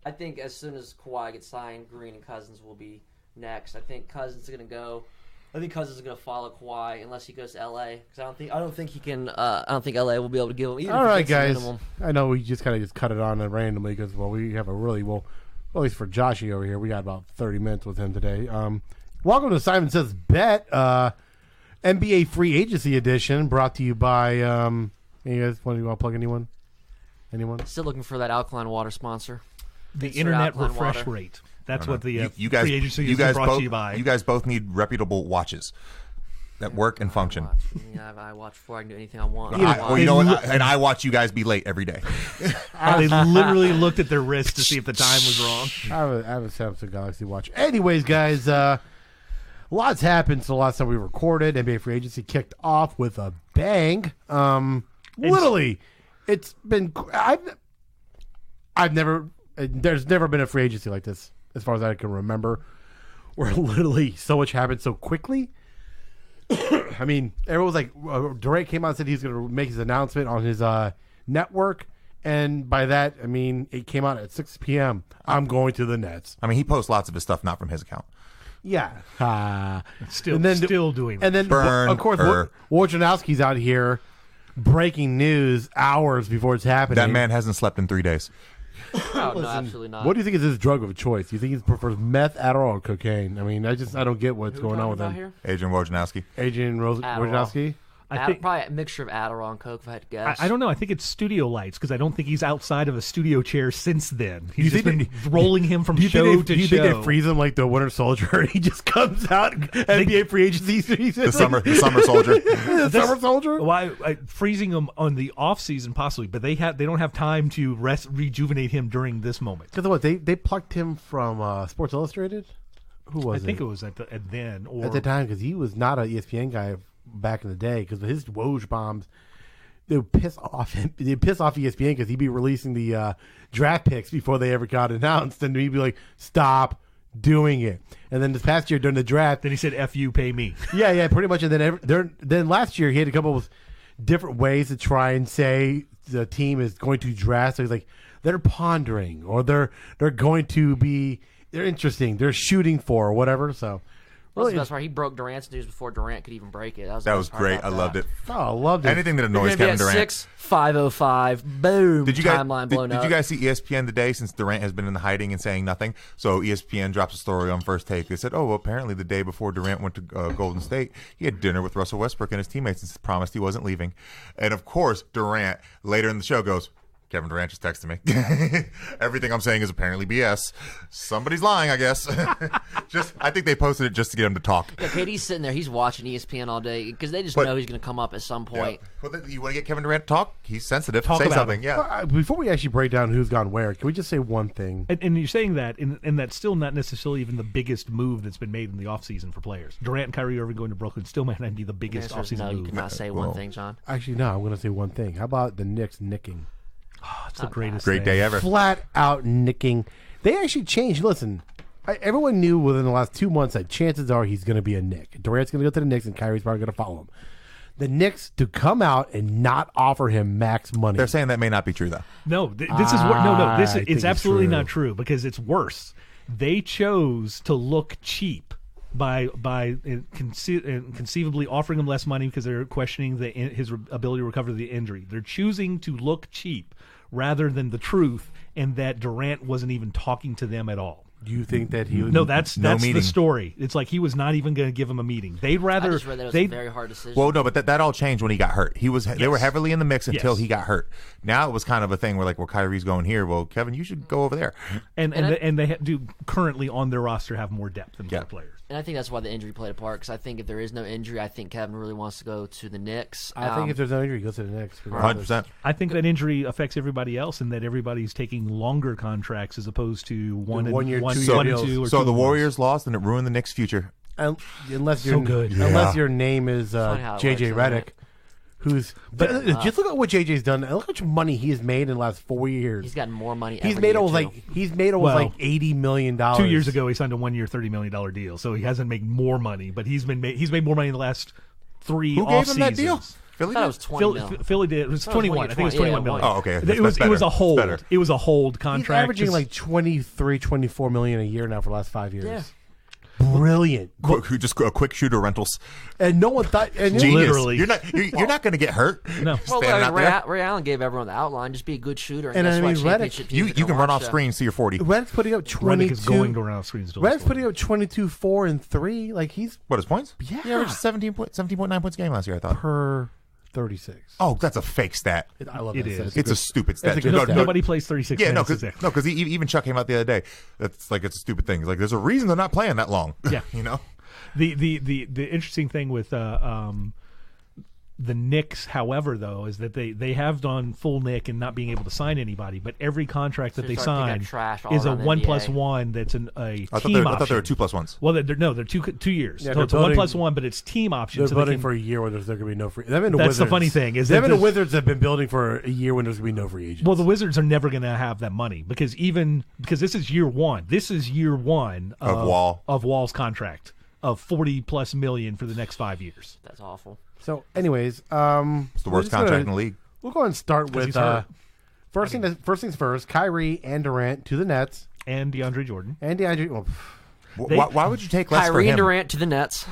I think as soon as Kawhi gets signed, Green and Cousins will be next. I think Cousins is going to go. I think Cousins is going to follow Kawhi unless he goes to LA because I don't think he can. I don't think LA will be able to give him. Even All if he right, gets the guys. minimum. I know we just kind of cut it on randomly because we have a really at least for Joshy over here, we got about 30 minutes with him today. Welcome to Simon Says Bet, NBA Free Agency Edition, brought to you by. You guys want to plug anyone? Anyone? Still looking for that alkaline water sponsor. The It's internet alkaline refresh water. rate. That's what the you guys, free agency you is guys brought both, to you by. You guys both need reputable watches that work and function. I watch before I can do anything I want. Well, you know what? And I watch you guys be late every day. They literally looked at their wrist to see if the time was wrong. I have a Samsung Galaxy Watch. Anyways, guys, lots happened since the last time we recorded. NBA Free Agency kicked off with a bang. Literally, it's been. There's never been a free agency like this, as far as I can remember, where literally so much happened so quickly. I mean, everyone was like, Durant came out and said he's going to make his announcement on his network. And by that, I mean, it came out at 6 p.m. I'm going to the Nets. I mean, he posts lots of his stuff not from his account. Yeah. Still doing it. And then, Burn, of course, Wojnarowski's out here breaking news hours before it's happening. That man hasn't slept in 3 days. No, absolutely not. What do you think is his drug of choice? Do you think he prefers meth, Adderall, or cocaine? I mean, I don't get what's going on with him. Here? Adrian Wojnarowski. Adrian Wojnarowski? I think probably a mixture of Adderall and Coke, if I had to guess. I don't know. I think it's studio lights because I don't think he's outside of a studio chair since then. He's You just think been rolling him from show to show. Do you think they freeze him like the Winter Soldier and he just comes out NBA free agency season? The summer soldier. The summer soldier? Why freezing him on the off season possibly, but they don't have time to rejuvenate him during this moment. Because what they plucked him from Sports Illustrated. Who was it? I think it was at the time because he was not an ESPN guy back in the day because his Woj bombs. They would piss off him. They'd piss off ESPN because he'd be releasing the draft picks before they ever got announced, and he'd be like, "Stop doing it." And then this past year during the draft, then he said, "F you, pay me." Yeah, pretty much. And then last year he had a couple of different ways to try and say the team is going to draft. So he's like, they're pondering, or they're going to be, they're interesting, they're shooting for, or whatever. So. Well, the best part. He broke Durant's news before Durant could even break it. That was great. I loved it. Oh, I loved it. Anything that annoys Kevin Durant. 6:5:05. Boom. Timeline blown up. Did you guys see ESPN today since Durant has been in hiding and saying nothing? So ESPN drops a story on First Take. They said, well, apparently the day before Durant went to Golden State, he had dinner with Russell Westbrook and his teammates and promised he wasn't leaving. And, of course, Durant, later in the show, goes, Kevin Durant just texted me. Everything I'm saying is apparently BS. Somebody's lying, I guess. I think they posted it just to get him to talk. Yeah, KD's sitting there. He's watching ESPN all day because they just know he's going to come up at some point. Yeah. Well, you want to get Kevin Durant to talk? He's sensitive. Talk Say about something. him. Yeah. Before we actually break down who's gone where, can we just say one thing? And you're saying that, and that's still not necessarily even the biggest move that's been made in the offseason for players. Durant and Kyrie Irving going to Brooklyn still might not be the biggest offseason no, move. you cannot say one thing, John. Actually, no. I'm going to say one thing. How about the Knicks nicking? Oh, it's the greatest Great day ever. Flat out nicking. They actually changed. Listen, everyone knew within the last 2 months that chances are he's going to be a Knick. Durant's going to go to the Knicks, and Kyrie's probably going to follow him. The Knicks to come out and not offer him max money. They're saying that may not be true, though. No, this is no. This think it's absolutely true. not true because it's worse. They chose to look cheap by conceivably offering him less money because they're questioning his ability to recover the injury. They're choosing to look cheap rather than the truth, and that Durant wasn't even talking to them at all. Do you think that he? No, that's the story. It's like he was not even going to give him a meeting. They'd rather. I just read that it was a very hard decision. Well, no, but that all changed when he got hurt. They were heavily in the mix until he got hurt. Now it was kind of a thing where like, well, Kyrie's going here. Well, Kevin, you should go over there. And they do currently on their roster have more depth than other players. And I think that's why the injury played a part, because I think if there is no injury, I think Kevin really wants to go to the Knicks. I think if there's no injury, he goes to the Knicks. 100%. I think that injury affects everybody else, and that everybody's taking longer contracts as opposed to one year, 2 years. So the Warriors lost, and it ruined the Knicks' future. Unless your name is JJ Redick. Just look at what JJ's done. Look how much money he has made in the last 4 years. He's gotten more money. He's made almost $80 million. 2 years ago, he signed a 1 year, $30 million deal, so he hasn't made more money, but he's made more money in the last 3 Who off gave him seasons. that deal? Philly I thought did? it was 20 mil. Philly did. It was That was 21. one I think it was year, 21 million. Oh, okay. It That's was better. a hold. That's better. It was a hold He's contract. averaging just- like 23, 24 million a year now for the last 5 years. Yeah. Brilliant. Just quick shooter rentals. And no one thought. And Genius. Literally. You're not going to get hurt. No. Well, Standing out there. Ray Allen gave everyone the outline. Just be a good shooter. And guess I what? mean, Championship Reddick- teams You are can gonna run watch off that. screen, see you're 40. Reddick's putting up 22. Reddick is going around screens. Reddick's putting up 22, 4, and 3. Like he's What, his points? Yeah. He averaged 17.9 points a game last year, I thought. per 36. Oh, that's a fake stat. I love It that. is. stat. It's a stupid stat. It's a good stat. Nobody plays 36 Yeah, no, minutes. because even Chuck came out the other day. That's like, it's a stupid thing. Like, there's a reason they're not playing that long. Yeah. You know? The interesting thing with the Knicks, however, though, is that they have done full Nick and not being able to sign anybody, but every contract that So they it's like they got sign trash all is a around the 1+1 that's a I team thought option. there were 2+1s. Well, they're 2 years. Yeah, so it's a they're 1+1, but it's team option. They're so they building can- for a year where there's going to be no free. Them and the That's Wizards, the funny thing, is them that and the this- Wizards have been building for a year when there's going to be no free agents. Well, the Wizards are never going to have that money because this is year one. This is year one of Wall's contract of 40+ million for the next 5 years. That's awful. So, anyways, It's the worst contract in the league. We'll go ahead and start with he's hurt. first things first. Kyrie and Durant to the Nets, And DeAndre Jordan. and DeAndre. Well, Why would you take less for Kyrie and him? Durant to the Nets.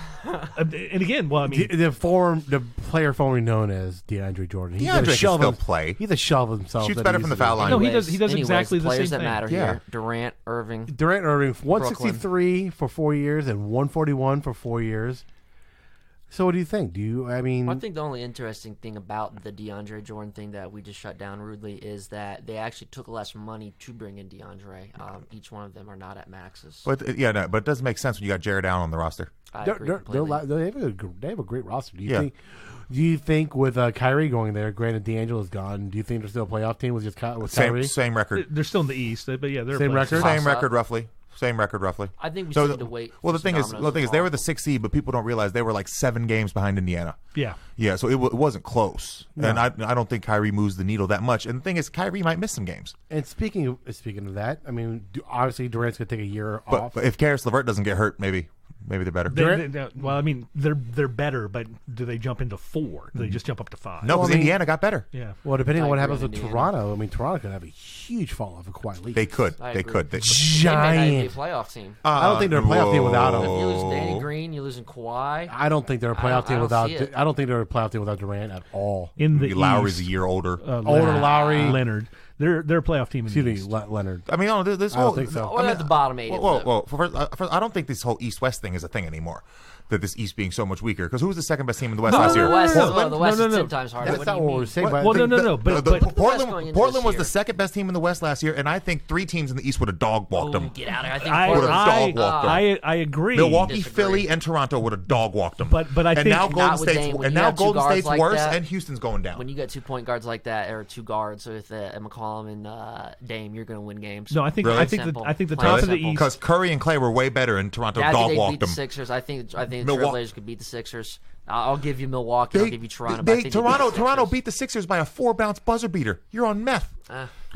And again, well, I mean, the player formerly known as DeAndre Jordan. He's DeAndre a can shell still of- play. He's a shell of himself. Shoots that better he from used the to foul do. line. No, he does exactly the players same that thing. matter Yeah. here. Durant, Irving. Durant Irving 163 for 4 years and 141 for 4 years. So what do you think? I think the only interesting thing about the DeAndre Jordan thing that we just shut down rudely is that they actually took less money to bring in DeAndre. Each one of them are not at maxes. But but it does make sense when you got Jared Allen on the roster. I They're- agree they're- completely. they have a great roster. Do Yeah. you think with Kyrie going there, granted D'Angelo's gone, do you think they're still a playoff team with just with Kyrie? Same record. they're still in the East, but yeah, they're Same playing- record? Same Toss record up. roughly. Same record roughly. I think we So still the- need to wait. Well, for the thing is, some dominoes to they were fall. the 6th seed, but people don't realize they were like 7 games behind Indiana. Yeah. Yeah, so it wasn't close, and I don't think Kyrie moves the needle that much. And the thing is, Kyrie might miss some games. And speaking of that, I mean, obviously Durant's going to take a year off. But if Karis LeVert doesn't get hurt, maybe they're better. Well, I mean, they're better, but do they jump into 4? Do they just jump up to 5? No, because Indiana got better. Yeah. Well, depending on I what agree happens with with Indiana. Toronto, I mean, Toronto could have a huge fall off a quiet league. They could. I They agree. could. They may Giant. not be a playoff team. I don't think they're a playoff team without him. If you're losing Danny Green, you're losing Kawhi. I don't think they're a I playoff don't team without. see it. I don't think they're a playoff team without Durant at all. In the Lowry's East, a year older. Older Lowry. Leonard. They're a playoff team in Excuse the me, East. Leonard. I mean, this I whole. don't think so. Well, at the bottom 8. Whoa. First, I don't think this whole East-West thing is a thing anymore. That this East being so much weaker. Because who was the second best team in the West last year? The West, Portland? the West No, is no. 10 times harder. That's What not do you what mean? we're saying. Well, no. But going into Portland this was year. the second best team in the West last year, and I think 3 teams in the East would have dog walked them. Get out of here. I think I Would've Portland's- dog walked them. I agree. Milwaukee, Disagree. Philly, and Toronto would have dog walked them. But I and think- now Not Golden with State's Dame. When and you now have two Golden guards State's like worse, that, and Houston's going down. When you get 2 point guards like that, or 2 guards with McCollum and Dame, you're going to win games. No, I think Really? I think Simple. the Plain top of the simple. East. Because Curry and Clay were way better, and Toronto Yeah, I think dog they walked beat the them. Sixers. I think the Milwaukee- Trailblazers could beat the Sixers. I'll give you Milwaukee. I'll give you Toronto. but I think they beat the Toronto Sixers. beat the Sixers by a 4-bounce buzzer beater. You're on meth.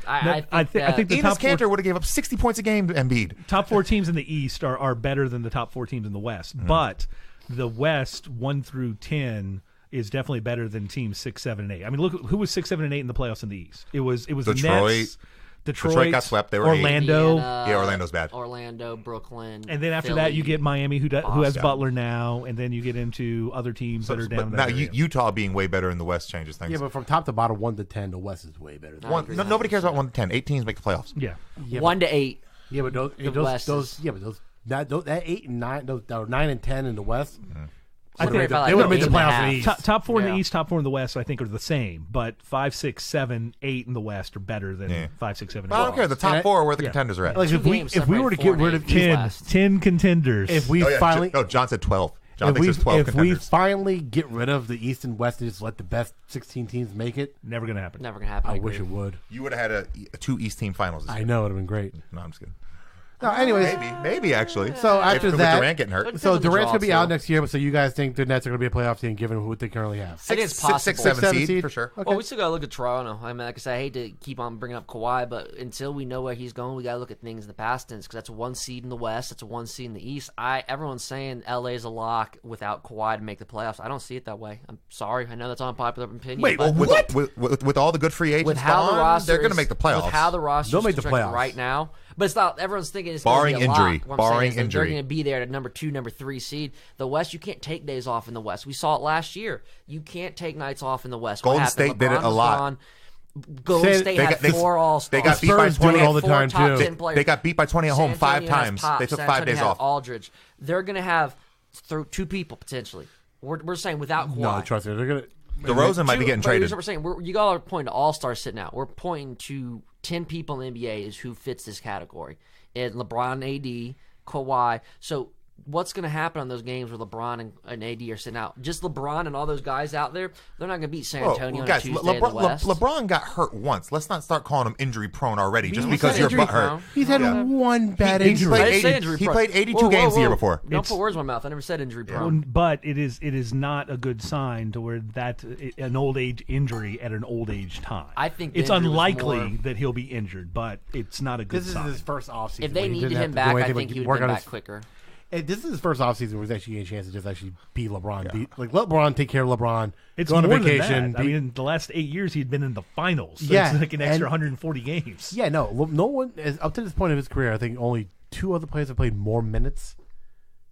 I think the Enes top four- Kanter would have gave up 60 points a game to Embiid. top 4 teams in the East are better than the top 4 teams in the West. But the West 1 through 10 is definitely better than teams 6, 7, and 8. I mean, look who was 6, 7, and 8 in the playoffs in the East. It was the Detroit. Nets. Detroit got swept. They were 8. Orlando. Indiana, Yeah, Orlando's bad. Orlando, Brooklyn, And then after Philly. that, you get Miami, who has yeah. Butler now, and then you get into other teams that are down But there. now Utah being way better in the West changes things. Yeah, but from top to bottom, 1 to 10, the West is way better. Than agree. Nobody cares about 1 to 10. 8 teams make the playoffs. Yeah. 1 to 8. Yeah, but those West is- that 8 and 9, those 9 and 10 in the West. I think they would have made the playoffs in the East. Top 4 in the Yeah. East, top 4 in the West, I think, are the same. But 5, 6, 7, 8 in the West are better than 5, 6, 7, But I don't care. The top And 4 are where the yeah. contenders are at. Like Two games if we were to separate get rid 4 of and 8 West. 10 contenders. if we Oh, yeah, finally no, John said 12. John thinks there's 12 if we contenders. finally get rid of the East and West and just let the best 16 teams make it, Never going to happen. Never going to happen. I agree. wish it would. You would have had a 2 East team finals this I year. know it would have been great. No, I'm just kidding. No, anyways, maybe actually. So after with that, Durant getting hurt, Depends so on the Durant's draw, gonna be out too. next year. But so you guys think the Nets are gonna be a playoff team given who they currently have? I think it's possible. 6, 7 6, 7 seed seed? for sure. Okay. Well, we still gotta look at Toronto. I mean, like I said, I hate to keep on bringing up Kawhi, but until we know where he's going, we gotta look at things in the past tense because that's a 1 seed in the West, that's a 1 seed in the East. Everyone's saying LA is a lock without Kawhi to make the playoffs. I don't see it that way. I'm sorry. I know that's unpopular opinion. Wait, but With all the good free agents with how the gone, roster they're going to is- make the playoffs. With how the roster They'll is make the constructed playoffs. right now, but it's not. Everyone's thinking it's Barring gonna be a injury. lock. What I'm Barring saying is that injury. they're going to be there at number 2, number 3 seed. The West, you can't take days off in the West. We saw it last year. You can't take nights off in the West. What Golden happened? State did it LeBron a was lot. gone. Golden Say- State they had got- 4 All-Stars. they got beat by Spurs do it 20 all the Four time top too. 10 players. They got beat by 20 at home San 5 Antonio has times. Pop. They took San 5 Antonio days has off. Aldridge. They're going to have 2 people potentially. We're saying without Kawhi. No, trust me, they're gonna. DeRozan might be getting But traded. here's what we're saying. You all are pointing to all-stars sitting out. We're pointing to 10 people in the NBA is who fits this category. And LeBron, AD, Kawhi. So what's going to happen on those games where LeBron and AD are sitting out? Just LeBron and all those guys out there, they're not going to beat San Antonio on guys, Tuesday in the West. LeBron got hurt once. Let's not start calling him injury prone already just He's because had you're injury butthurt. prone. He's had Yeah. one bad He injury. I played didn't say 80 injury he prone. played 82 games the year before. Don't put words in my mouth. I never said injury Well, prone. but it is not a good sign to where that an old age injury at an old age time. I think the it's injury was unlikely more- that he'll be injured, but it's not a good This is sign. his first offseason. If they where he needed didn't have him to do back, I anything but think he would work have been on back his- quicker. This is his first offseason where he's actually getting a chance to just actually beat LeBron. Let LeBron take care of LeBron. It's go on a more vacation. than that. I mean, in the last 8 years, he'd been in the finals. So Yeah, it's like an extra and- 140 games. Yeah, no one is up to this point of his career. I think only 2 other players have played more minutes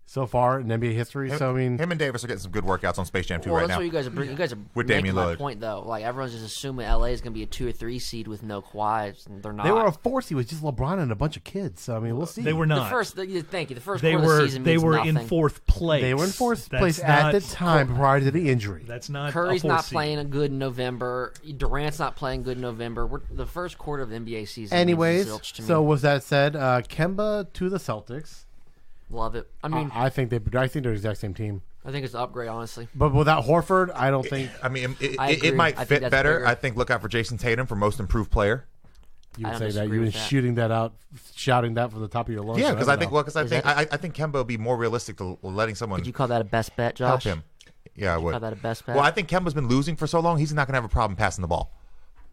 so far in NBA history. So I mean, Him and Davis are getting some good workouts on Space Jam 2 Well, right that's now. what you guys are bringing. You guys are With making Damian my Lillard. point, though. Like everyone's just assuming LA is going to be a 2 or 3 seed with no Kawhi. And they're not. they were a 4 seed with just LeBron and a bunch of kids. So I mean, we'll see. They were the not. first. Thank you. The first They quarter of were the season they means were nothing. in 4th place. They were in 4th That's place at the not- time prior to the injury. That's not. Curry's a not 4th seed. playing a good in November. Durant's not playing good in November. The first quarter of the NBA season. Anyways, means zilch to me. so with that said, Kemba to the Celtics. Love it. I mean, I think they're the exact same team. I think it's an upgrade, honestly. But without Horford, I don't think I mean, I it agree. might I think fit that's better. bigger. I think look out for Jason Tatum for most improved player. you I would don't say that. disagree You've been with that. shooting that out, shouting that from the top of your lungs. Yeah, so because I think don't know. I think Kemba would be more realistic to letting someone Would you call that a best bet, help Josh? him. Yeah, I would. Call that a best bet? Well, I think Kemba's been losing for so long, he's not going to have a problem passing the ball.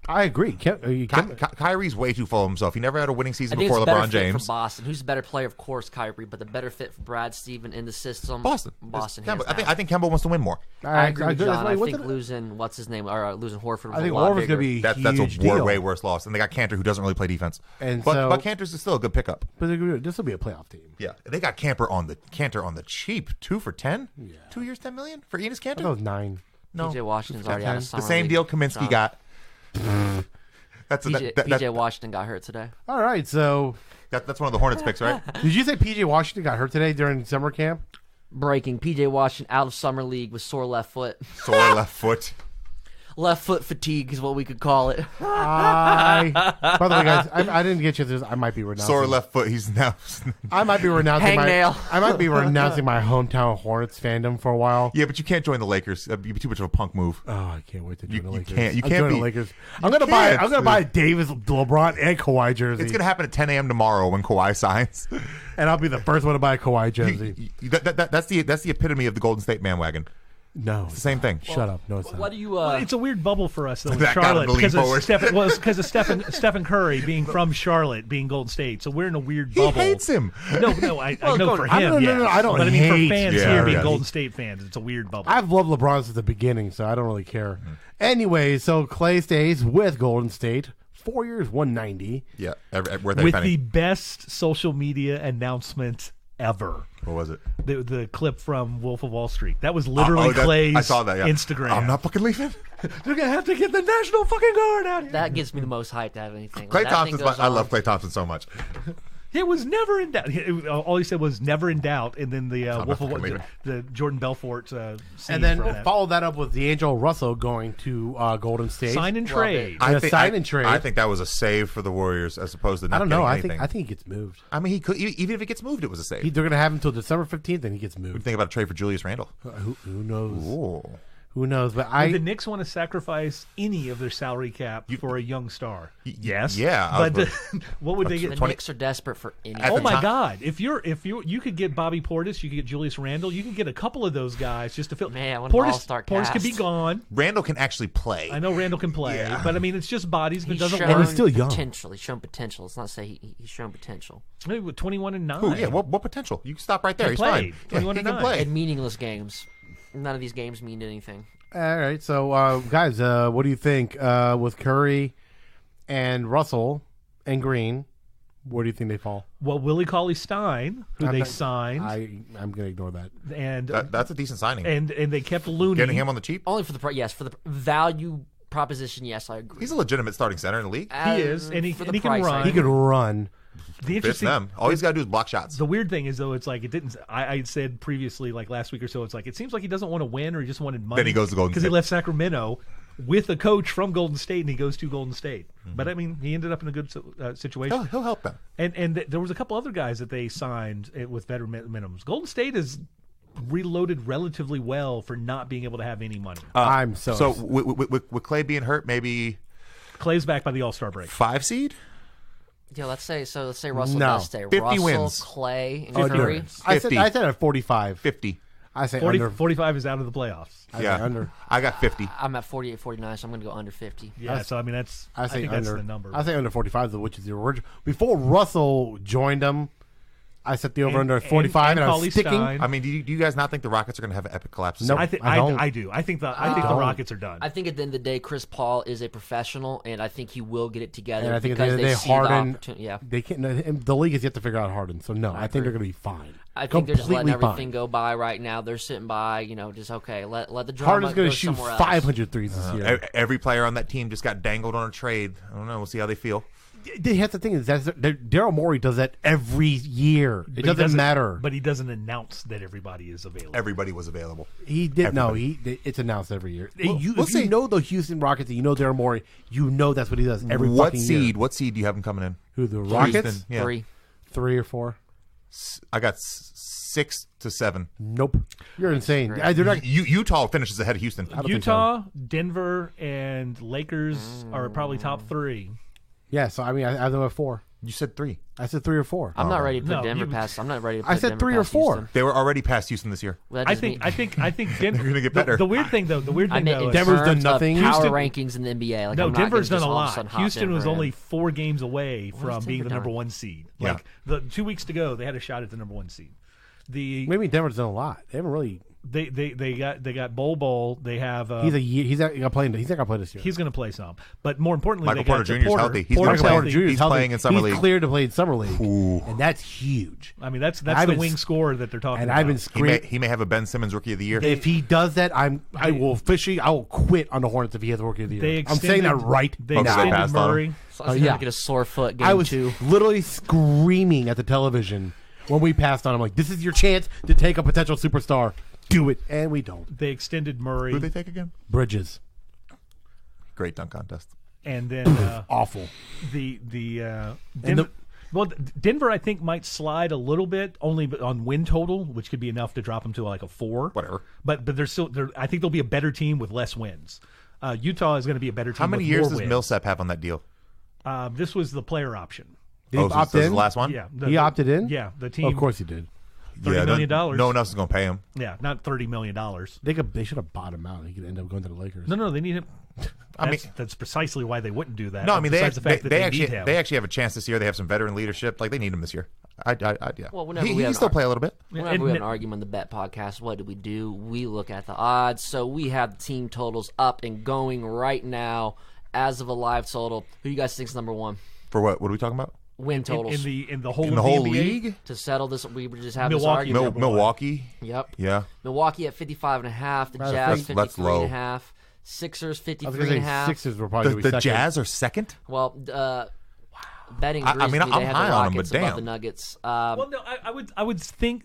I agree. Kyrie's way too full of himself. He never had a winning I season think before it's better LeBron fit James. for Boston. Who's the better player? Of course, Kyrie, but the better fit for Brad Stevens in the system. Boston. Boston. Kemba. hands down. I think Kemba wants to win more. I agree with that's John. why- I what's think it- losing what's his name or losing Horford was I think a lot Horford's bigger. going to be That's huge a deal. way worse loss. And they got Cantor, who doesn't really play defense. And But Cantor's is still a good pickup. But this will be a playoff team. Yeah, they got Cantor on the cheap, 2 for 10. 2 years, $10 million for Enes I Cantor. thought it was 9. No, PJ Washington's already out of the summer same league. deal Kaminsky John. got. That's PJ Washington got hurt today. All right, so that's one of the Hornets picks, right? did you say PJ Washington got hurt today during summer camp? Breaking: PJ Washington out of summer league with sore left foot. Sore left foot. Left foot fatigue is what we could call it. By the way, guys, I didn't get you this. I might be renouncing. Sore left foot. He's now. I might be renouncing Hangnail. I might be renouncing my hometown Hornets fandom for a while. Yeah, but you can't join the Lakers. That'd be too much of a punk move. Oh, I can't wait to join You the Lakers. can't- you I'm can't joining be- the Lakers. you I'm gonna can't. buy Davis, LeBron, and Kawhi jersey. It's gonna happen at 10 a.m. tomorrow when Kawhi signs. and I'll be the first one to buy a Kawhi jersey. That's the epitome of the Golden State bandwagon. No, It's the same thing. shut up. No, it's not. What do you? It's a weird bubble for us though in That got him Charlotte to lean because of forward. Stephen Curry being from Charlotte, being Golden State. So we're in a weird He bubble. hates him. No, I know for I him. don't- no, yes. no, I don't But I mean, for hate- fans Yeah, here being yeah. Golden State fans, it's a weird bubble. I've loved LeBron since the beginning, so I don't really care. Anyway, so Clay stays with Golden State. 4 years, 190. Yeah, worth every with penny. the best social media announcement ever. What was it? The clip from Wolf of Wall Street. That was literally that- Clay's I saw that. Yeah. Instagram. I'm not fucking leaving. They're gonna have to get the National fucking Guard out here. That gets me the most hyped out of anything. Klay When that thing Thompson's. goes I on- love Klay Thompson so much. It was never in doubt. All he said was never in doubt, and then the Wolf of Wall, fucking the Jordan Belfort scene And then from that. follow that up with D'Angelo Russell going to Golden State. Sign and Love trade. it. I sign and trade. I think that was a save for the Warriors as opposed to not I don't know. getting I anything. think he gets moved. I mean, he could even if it gets moved, it was a save. They're going to have him until December 15th, and he gets What do you moved. think about a trade for Julius Randle? Who knows? Ooh. Who knows? But Would the Knicks want to sacrifice any of their salary cap for a young star? Yes. Yeah. But what would they The get? Knicks are desperate for anything. Oh the my time- God! If you could get Bobby Portis, you could get Julius Randle, you could get a couple of those guys just to fill. Man, what an all-star Portis could cast. be gone. Randall can actually play. I know Randall can play, Yeah. but I mean it's just bodies. If it He's doesn't shown work, he's still young. potential. He's shown potential. Let's not say he's shown potential. maybe with 21-9. Ooh, yeah. What potential? You can stop right there. He He's played. fine. 21 he and can 9. play. In meaningless games. None of these games mean anything. All right, so guys, what do you think with Curry and Russell and Green? Where do you think they fall? Well, Willie Cauley-Stein, who they signed, I'm going to ignore that. and That's a decent signing. and they kept Looney. Getting him on the cheap. Only for the for the value proposition. Yes, I agree. He's a legitimate starting center in the league. He is, and he for can the price, run. I He could run. The Fits interesting them. All he's got to do is block shots. The weird thing is, though, it's like it didn't. I said previously, like last week or so, it's like it seems like he doesn't want to win, or he just wanted money. Then he goes to Golden because he State. left Sacramento with a coach from Golden State, and he goes to Golden State. But I mean, he ended up in a good situation. He'll help them. And there was a couple other guys that they signed with veteran minimums. Golden State is reloaded relatively well for not being able to have any money. I'm so with Clay being hurt, maybe Clay's back by the All-Star break. 5 seed. Yeah, let's say Russell No. does stay. 50 Russell, wins. Clay, and under. Curry. I said 50. at 45. 50. I say 40, under. 45 is out of the playoffs. I say Yeah. under. I got 50. I'm at 48, 49, so I'm going to go under 50. Yeah, so I mean that's I say think under. that's the number. I say under 45, though, which is the original. Before Russell joined them, I set the over under at 45, and, I was sticking. Cauley-Stein. I mean, do you guys not think the Rockets are going to have an epic collapse? this Nope. year? I don't. I do. I think the the don't. Rockets are done. I think at the end of the day, Chris Paul is a professional, and I think he will get it together. And I think at the because end of the they day, see the Harden, opportunity. Yeah, they can't. The league has yet to figure out Harden, so no, I think they're going to be fine. I think they're just letting Completely everything fine. go by right now. They're sitting by, just okay. Let the drama Harden's going go to shoot somewhere else. 500 threes this year. Every player on that team just got dangled on a trade. I don't know. We'll see how they feel. They have the thing is that Daryl Morey does that every year. It But he doesn't matter. But he doesn't announce that everybody is available. Everybody was available. He did no. Everybody. It's announced every year. We'll If you see. know the Houston Rockets and you know Daryl Morey, you know that's what he does every What fucking seed? year. What seed do you have them coming in? Who the Rockets? Houston. Yeah. 3. 3 or 4? I got 6 to 7. Nope. You're insane. great. They're not, Utah finishes ahead of Houston. I don't think Utah, Denver, and Lakers are probably top 3. yeah. So I mean, I have them at 4. You said 3. I said 3 or 4. I'm not ready to put No, Denver you- past. I'm not ready to put I said Denver 3 or past 4. Houston. They were already past Houston this year. Well, that I doesn't think mean- I think Denver. They're gonna get better. The weird thing though, I meant in is Denver's done terms of nothing. power Houston- rankings in the NBA. Like, no, I'm not Denver's gonna done just a all of lot. sudden hop Houston Denver was in. only 4 games away from has being the Denver number done? 1 seed. Yeah. Like the 2 weeks to go, they had a shot at the number 1 seed. The Maybe Denver's done a lot. They haven't really. they got Bol. They have He's not going to play this year. he's going to play some, but more importantly, Michael they got Porter Jr. is healthy. He's Porter's gonna play. healthy. Jr. is He's healthy. playing in summer he's league. cleared to play in summer league, Ooh. and that's huge. I mean, that's I've the been wing s- score that they're talking And about. I've been screaming. He may have a Ben Simmons Rookie of the Year. If he does that, I will quit on the Hornets if he has a rookie of the year. They I'm saying that extended- right They now. they extended passed on him. Murray. So I was gonna yeah. get a sore foot game I was 2. literally screaming at the television when we passed on. I'm like, this is your chance to take a potential superstar. Do it. And we don't. They extended Murray, Who they take again? Bridges. Great dunk contest. and then Awful. the And Denver, well, Denver I think might slide a little bit only on win total, which could be enough to drop them to like a 4. Whatever. But they're still. I think they'll be a better team with less wins. Utah is going to be a better team. How many with years more does wins. Millsap have on that deal? This was the player option. Did he so opt this is in? the last one? Yeah, He opted in? Yeah, the team. Of course he did. $30 million. No one else is going to pay him. Yeah, not $30 million. They should have bought him out. He could end up going to the Lakers. No, they need him. I mean- that's precisely why they wouldn't do that. No, I mean besides the fact that they actually need him. they actually have a chance this year. They have some veteran leadership. Like they need him this year. Yeah. Well, whenever he we can have still our- play a little bit. Whenever we have an argument on the Bet Podcast, what do? We look at the odds. So we have the team totals up and going right now as of a live total. Who you guys think's number 1? For what? What are we talking about? Win totals. in the whole In the of whole NBA? league? to settle this, we were just having Milwaukee. this argument. Milwaukee. Yep. Yeah. Milwaukee at 55.5. The Jazz that's low. 53.5. Sixers I was going to say 53.5. Sixers were probably The gonna be second. Jazz are second. Well, betting I Grizzlies, mean, I'm they have high the on 'em, but Rockets above damn. the Nuggets. Well, no,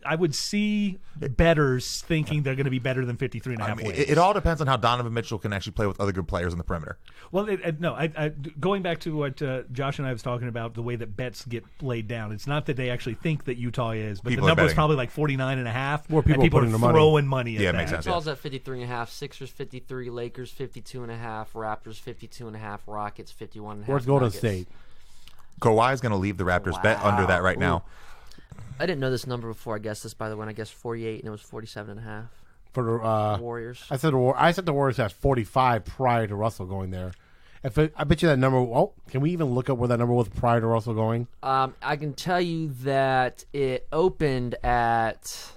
I would see bettors thinking they're going to be better than 53 and a I half mean, wins. it all depends on how Donovan Mitchell can actually play with other good players on the perimeter. Well, going back to what Josh and I was talking about, the way that bets get laid down, it's not that they actually think that Utah is, but People the are number is betting. probably like 49 and a half. More people and people putting are their money. throwing money at Yeah, it that. makes sense. Utah's at 53.5, Sixers 53, Lakers 52.5, Raptors 52.5, Rockets 51.5. Where's Golden Nuggets. State? Kawhi is going to leave the Raptors bet under that right now. I didn't know this number before I guessed this, by the way. I guessed 48, and it was 47.5. For the Warriors. I said the Warriors at 45 prior to Russell going there. I bet you that number. Oh, can we even look up where that number was prior to Russell going? I can tell you that it opened at.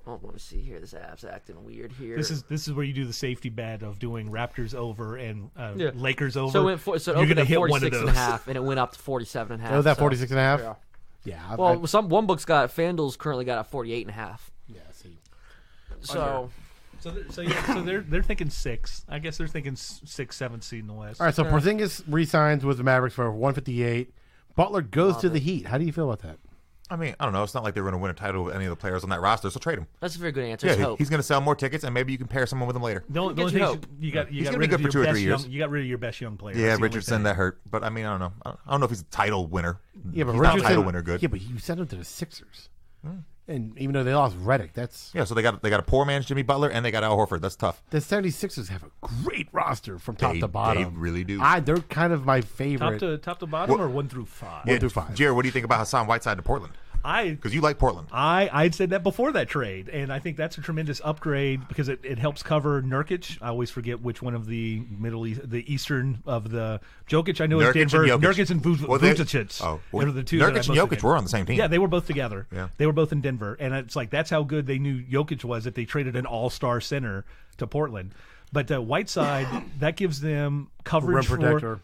Oh, let me see here. This app's acting weird here. This is where you do the safety bet of doing Raptors over and Yeah. Lakers over. So it You're opened gonna at hit one of 46.5, those. and it went up to 47.5. It was at so- 46.5. Yeah. Well, one book's got FanDuel's currently got at 48.5. yeah. See, So So they're thinking 6. I guess they're thinking 6th, 7th seed in the West. all right. So Porzingis re-signs with the Mavericks for 158. Butler goes to the Heat. How do you feel about that? I mean, I don't know. It's not like they're going to win a title with any of the players on that roster, so trade him. that's a very good answer. Yeah, It's hope. he's going to sell more tickets, and maybe you can pair someone with him later. The only Gives thing you is hope. you got He's gonna rid be of good for your 2 or 3 best years. young- you got rid of your best young player. Yeah, That's the only Richardson, thing. that hurt. But, I mean, I don't know. I don't know if he's a title winner. Yeah, but he's not a Richardson, title winner good. Yeah, but you sent him to the Sixers, and even though they lost Redick, that's Yeah, so they got a poor man's Jimmy Butler, and they got Al Horford. That's tough. the 76ers have a great roster from top They- to bottom. they really do. They're kind of my favorite. Top to bottom or 1 through 5. One through 5. Jared, what do you think about Hassan Whiteside to Portland? Because you like Portland. I'd said that before that trade, and I think that's a tremendous upgrade because it helps cover Nurkic. I always forget which one of the the Eastern of the Jokic. I know Nurkic it's Denver. and Jokic. Nurkic and Well, they- Vucevic. Oh, well, They're the two. that I Nurkic and most Jokic forget. were on the same team. Yeah, they were both together. Yeah. They were both in Denver, and it's like that's how good they knew Jokic was that they traded an all-star center to Portland. But Whiteside, that gives them coverage Rim protector.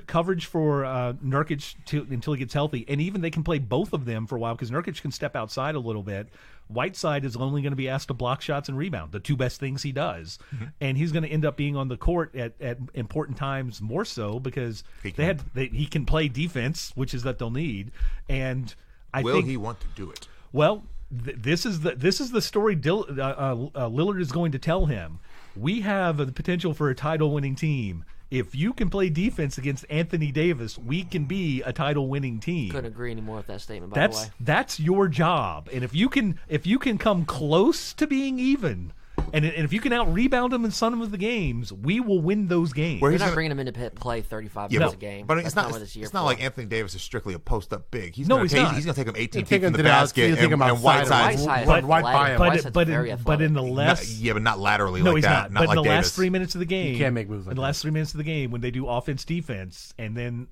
coverage for Nurkic until he gets healthy, and even they can play both of them for a while because Nurkic can step outside a little bit. Whiteside is only going to be asked to block shots and rebound, the two best things he does, and he's going to end up being on the court at important times more so because He he can play defense, which is that they'll need, and I Will think he want to do it? well, this is the story Lillard is going to tell him. We have the potential for a title-winning team. If you can play defense against Anthony Davis, we can be a title-winning team. Couldn't agree anymore with that statement, by the way. That's your job, and if you can come close to being even, and if you can out rebound them in some of the games, we will win those games. Where You're he's not gonna- bringing him in to play 35 Yeah, minutes but, a game. but That's it's not. what this year It's not for. like Anthony Davis is strictly a post up big. He's No, gonna he's take, not. He's going to take him 18 He'll feet take from him the to the outside, basket, he'll take him and outside. Whiteside's Whiteside is But right by athletic. him. Whiteside's but very in athletic. the last yeah, but not laterally no, like he's that. not. But like in the Davis. last 3 minutes of the game, can't make moves like in the that. last 3 minutes of the game, when they do offense defense, and then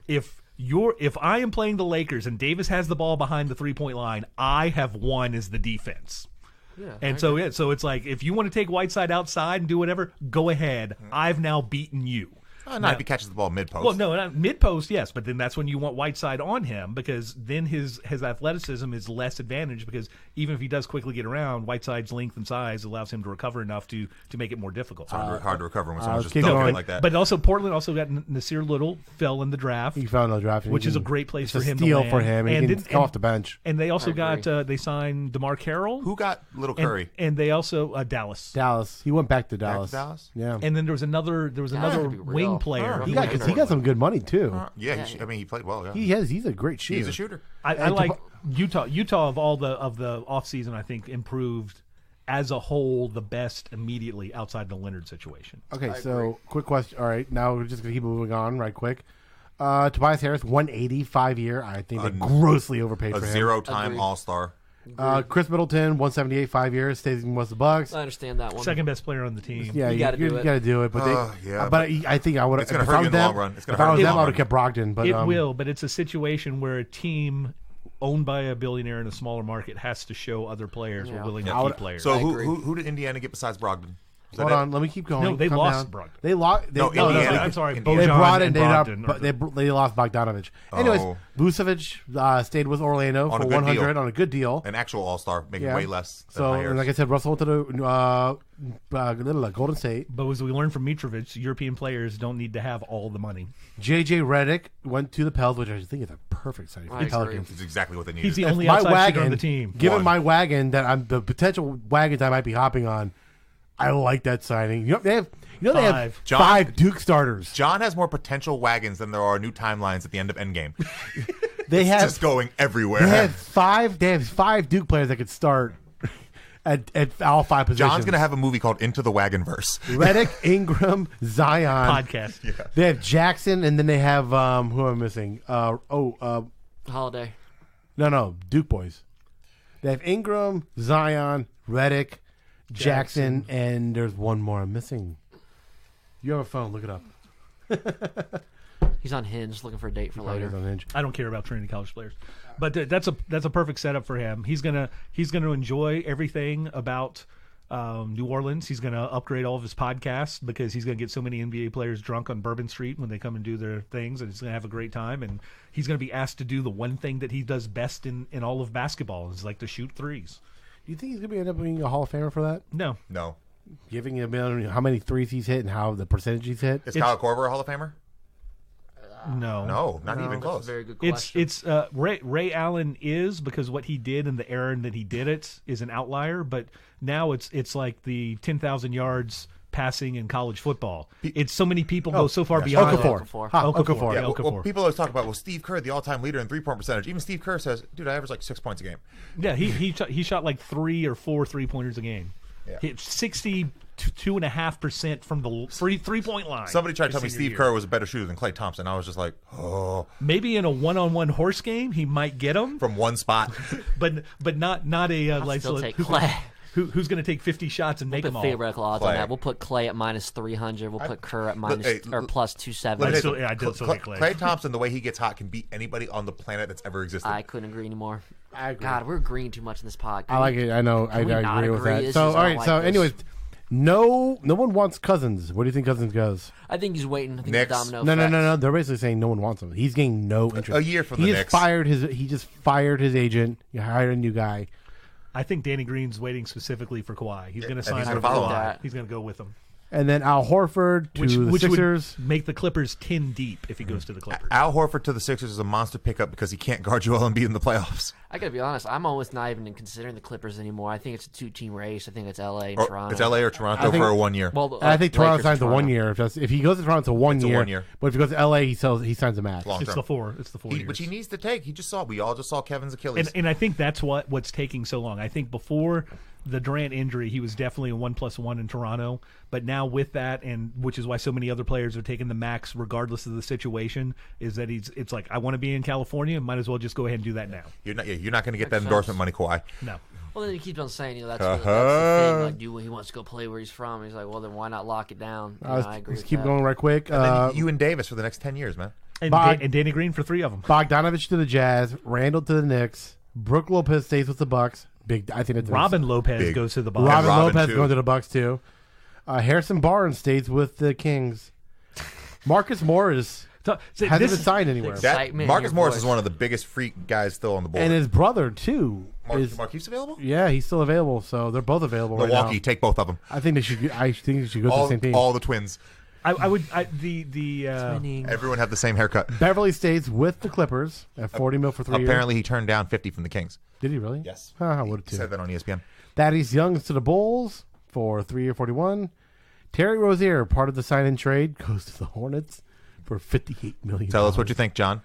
if I am playing the Lakers and Davis has the ball behind the 3-point line, I have won as the defense. Yeah, And so it's like if you want to take Whiteside outside and do whatever, go ahead. I've now beaten you. Not if he catches the ball mid post. Well, no, not mid post, yes, but then that's when you want Whiteside on him because then his athleticism is less advantage because even if he does quickly get around, Whiteside's length and size allows him to recover enough to make it more difficult. hard to recover when someone's just keep dunking going. like that. But also Portland also got Nasir Little fell in the draft, He found no draft, which is a great place it's for a him steal to land. for him. He can then- come off the bench. And they also I got they signed DeMar Carroll. Who got Little and, Curry? and they also Dallas. Dallas. He went back to Back to Dallas. Dallas? Yeah. And then there was another could be real. wing player. he got some good money too. Yeah, I mean, he played well. Yeah. He's a great shooter. He's a shooter. I And like Utah. Utah of all the offseason, I think improved as a whole the best immediately outside the Leonard situation. Okay, so quick question. All right, now we're just gonna keep moving on right quick. Tobias Harris, 180, 5-year. I think they grossly overpaid A for him. 0-time Agreed. All-Star. Chris Middleton, 178, 5 years, stays with the Bucks. I understand that one. Second best player on the team. Yeah, You gotta do it. gotta do it. But yeah, but I think I would. it's gonna if hurt I you was in the them, long run. It's gonna if I hurt was you in them, the I long would have run. kept Brogdon. But It will, but it's a situation where a team owned by a billionaire in a smaller market has to show other players Yeah. are willing to I would- keep players. So I who, agree. who who did Indiana get besides Brogdon? Hold on, let me keep going. No, they Calm lost down. Brogdon. They lost. No, No, Indiana. I'm sorry. Indiana. They Bojan brought in. and They, Brogdon but they lost Bogdanovich. Anyways, Oh. Vucevic stayed with Orlando On a for good 100 deal. on a good deal. An actual all-star, making Yeah. way less than So, Myers. and like I said, Russell went to the Golden State. But as we learned from Mitrovic, European players don't need to have all the money. JJ Redick went to the Pels, which I think is a perfect signing for I the agree. Pelicans. It's exactly what they needed. He's the If only my outside shooter on wagon, the team. given One. my wagon that I'm the potential wagons I might be hopping on, I like that signing. You know they have Five. John- 5 Duke starters. John has more potential wagons than there are new timelines at the end of Endgame. They It's have just going everywhere. they have 5 Duke players that could start at all 5 positions. John's going to have a movie called Into the Wagonverse. Redick, Ingram, Zion. Podcast. They have Jackson, and then they have who am I missing? Holiday. No, Duke boys. They have Ingram, Zion, Redick, Jackson, and there's one more I'm missing. You have a phone? Look it up. He's on Hinge looking for a date for Probably is later. on Hinge. I don't care about Trinity College players, but that's a perfect setup for him. He's gonna enjoy everything about New Orleans. He's gonna upgrade all of his podcasts because he's gonna get so many NBA players drunk on Bourbon Street when they come and do their things, and he's gonna have a great time. And he's gonna be asked to do the one thing that he does best in all of basketball is like to shoot threes. Do you think he's gonna end up being a Hall of Famer for that? No, No. Giving him how many threes he's hit and how the percentage he's hit. Is Kyle Korver a Hall of Famer? no, No, not even That's close. a very good It's question. Ray Allen is because what he did and the era that he did it is an outlier. But now it's like the 10,000 yards passing in college football. It's so many people go so far beyond it. Okafor. Okafor. Yeah, Okafor. well, people always talk about, Steve Kerr, the all-time leader in three-point percentage. Even Steve Kerr says, dude, I average like 6 points a game. Yeah, he shot like 3 or 4 3-pointers a game. Yeah. Hit 62.5% from the three-point line. Somebody tried to tell me his Steve senior Kerr year. was a better shooter than Klay Thompson. I was just like, oh, Maybe in a one-on-one horse game he might get him, from one spot. but not a like still take who's Clay. who's going to take 50 shots and make Put them all. theoretical odds Clay. on that. We'll put Clay at minus 300. We'll put Kerr at minus hey, or plus Let me 270. tell still- you yeah, I did something. still take Klay. Klay Thompson, the way he gets hot, can beat anybody on the planet that's ever existed. I couldn't agree anymore. I agree. God, we're agreeing too much in this pod. I like it. I know. I we not agree with agree? that. This So is all not right. like So this. anyways, no one wants Cousins. Where do you think Cousins goes? I think he's waiting. I think Knicks. the domino No. effect. They're basically saying no one wants him. He's getting no interest. A year from he the just Knicks. fired his. He just fired his agent. He hired a new guy. I think Danny Green's waiting specifically for Kawhi. He's going to and sign he's over gonna follow Kawhi. him. He's going to go with him. And then Al Horford to the Sixers. would make the Clippers 10 deep if he goes to the Clippers. Al Horford to the Sixers is a monster pickup because he can't guard Joel Embiid in the playoffs. I gotta be honest. I'm almost not even considering the Clippers anymore. I think it's a 2-team race. I think it's LA and Or Toronto. it's LA or Toronto I think- for a 1 year. Well, I think Toronto Lakers, signs a Toronto. 1 year. If he goes to Toronto, it's a 1 It's a year. 1 year. But if he goes to LA, he signs a max. Long It's term. the 4. It's the 4 years. Which he needs to take. We all just saw Kevin's Achilles. And I think that's what's taking so long. I think before the Durant injury, he was definitely a 1+1 in Toronto. But now with that, and which is why so many other players are taking the max regardless of the situation, is that it's like, I want to be in California, might as well just go ahead and do that now. You're not going to get that Makes endorsement sense. money, Kawhi. No. Well, then he keeps on saying, that's the thing. Like, he wants to go play where he's from. He's like, well, then why not lock it down? I agree Let's with keep that. going right quick. And then you and Davis for the next 10 years, man. And, But- Danny Green for 3 of them. Bogdanovich to the Jazz. Randall to the Knicks. Brooke Lopez stays with the Bucks. Big. I think it's Robin Lopez Big. goes to the Bucks. Robin Robin, Lopez too. going to the Bucks too. Harrison Barnes stays with the Kings. Marcus Morris hasn't been signed anywhere. That- That, Excitement in Marcus your Morris voice. is one of the biggest freak guys still on the board. And his brother too is. Marquise available? Yeah, he's still available. So they're both available right Milwaukee, now. take both of them. I think they should. I think they should go to the same team. All the twins. I would Everyone have the same haircut. Beverly stays with the Clippers at $40 million for 3 years. Apparently, he turned down 50 from the Kings. Did he really? Yes. I would have He too. said that on ESPN. Thaddeus Young's to the Bulls for 3 year $41. Terry Rozier, part of the sign-in trade, goes to the Hornets for $58 million. Tell us what you think, John.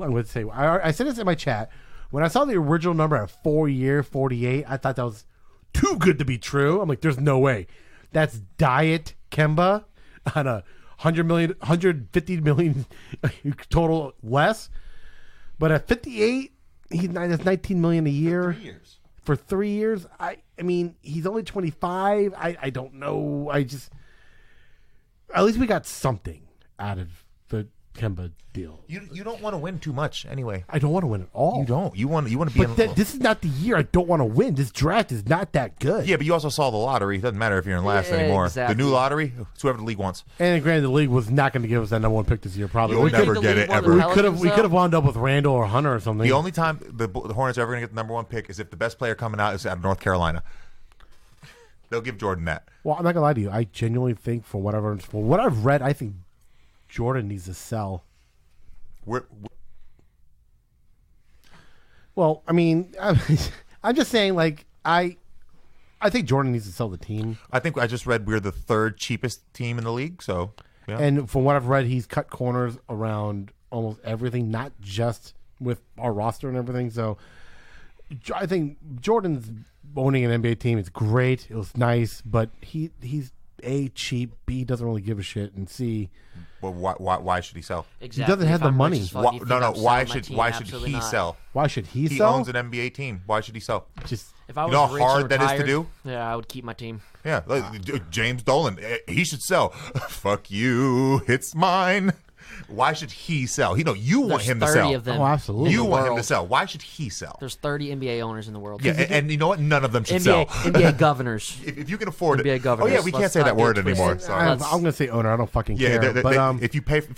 I'm going to say, I said this in my chat. When I saw the original number at 4 year 48, I thought that was too good to be true. I'm like, there's no way. That's Diet Kemba on a $150 million total less. But at 58, that's $19 million a year. 3 years. For 3 years. I mean, he's only 25. I don't know. At least we got something out of Kemba deal. You don't want to win too much anyway. I don't want to win at all. You don't. You want to be. But this is not the year I don't want to win. This draft is not that good. Yeah, but you also saw the lottery. It doesn't matter if you're in last anymore. Exactly. The new lottery, it's whoever the league wants. And granted, the league was not going to give us that number one pick this year. Probably You'll we never could get it one of ever. the we could have Pelicans, wound up with Randall or Hunter or something. The only time the Hornets are ever going to get the number one pick is if the best player coming out is out of North Carolina. They'll give Jordan that. Well, I'm not gonna lie to you. I genuinely think, for what I've read, I think Jordan needs to sell. Well, I mean, I'm just saying, like, I think Jordan needs to sell the team. I think I just read we're the third cheapest team in the league. So, yeah. And from what I've read, he's cut corners around almost everything, not just with our roster and everything. So, I think Jordan's owning an NBA team is great. It was nice, but he's A, cheap, B, doesn't really give a shit, and C, well, why should he sell? Exactly. He doesn't have If the I'm money. rich as fuck, do you think I'm Why selling my should team? why should Absolutely he not. sell? why should he He sell? owns an NBA team. Why should he sell? Just If I was You know how rich hard and that is to retired, do? Yeah, I would keep my team. Yeah, James Dolan, he should sell. Fuck you, it's mine. Why should he sell? You want There's him to 30 sell. of them. Oh, absolutely. You in the want him to world. sell. Why should he sell? There's 30 NBA owners in the world. Yeah, and you know what? None of them should sell. NBA governors. If you can afford NBA it. governors. Oh yeah, we can't Let's say not that get word twisted. anymore. I'm Sorry. Let's- going to say owner. I don't fucking Yeah, care. But if you pay money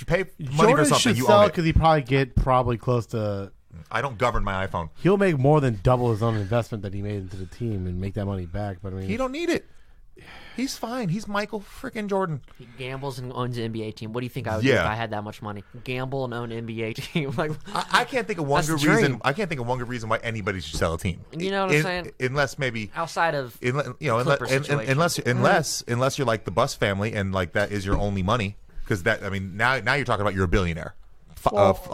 Jordan for something, should you sell own it. because he probably get close to. I don't govern my iPhone. He'll make more than double his own investment that he made into the team and make that money back. But I mean, He don't need it. He's fine. He's Michael freaking Jordan. He gambles and owns an NBA team. What do you think I would do Yeah. if I had that much money? Gamble and own an NBA team. Like, I can't think of one That's good the dream. reason. I can't think of one good reason why anybody should sell a team. You know what I'm saying? Unless maybe outside of unless, Clipper situation. unless you're like the Bus family and like that is your only money, because that, I mean, now you're talking about you're a billionaire, I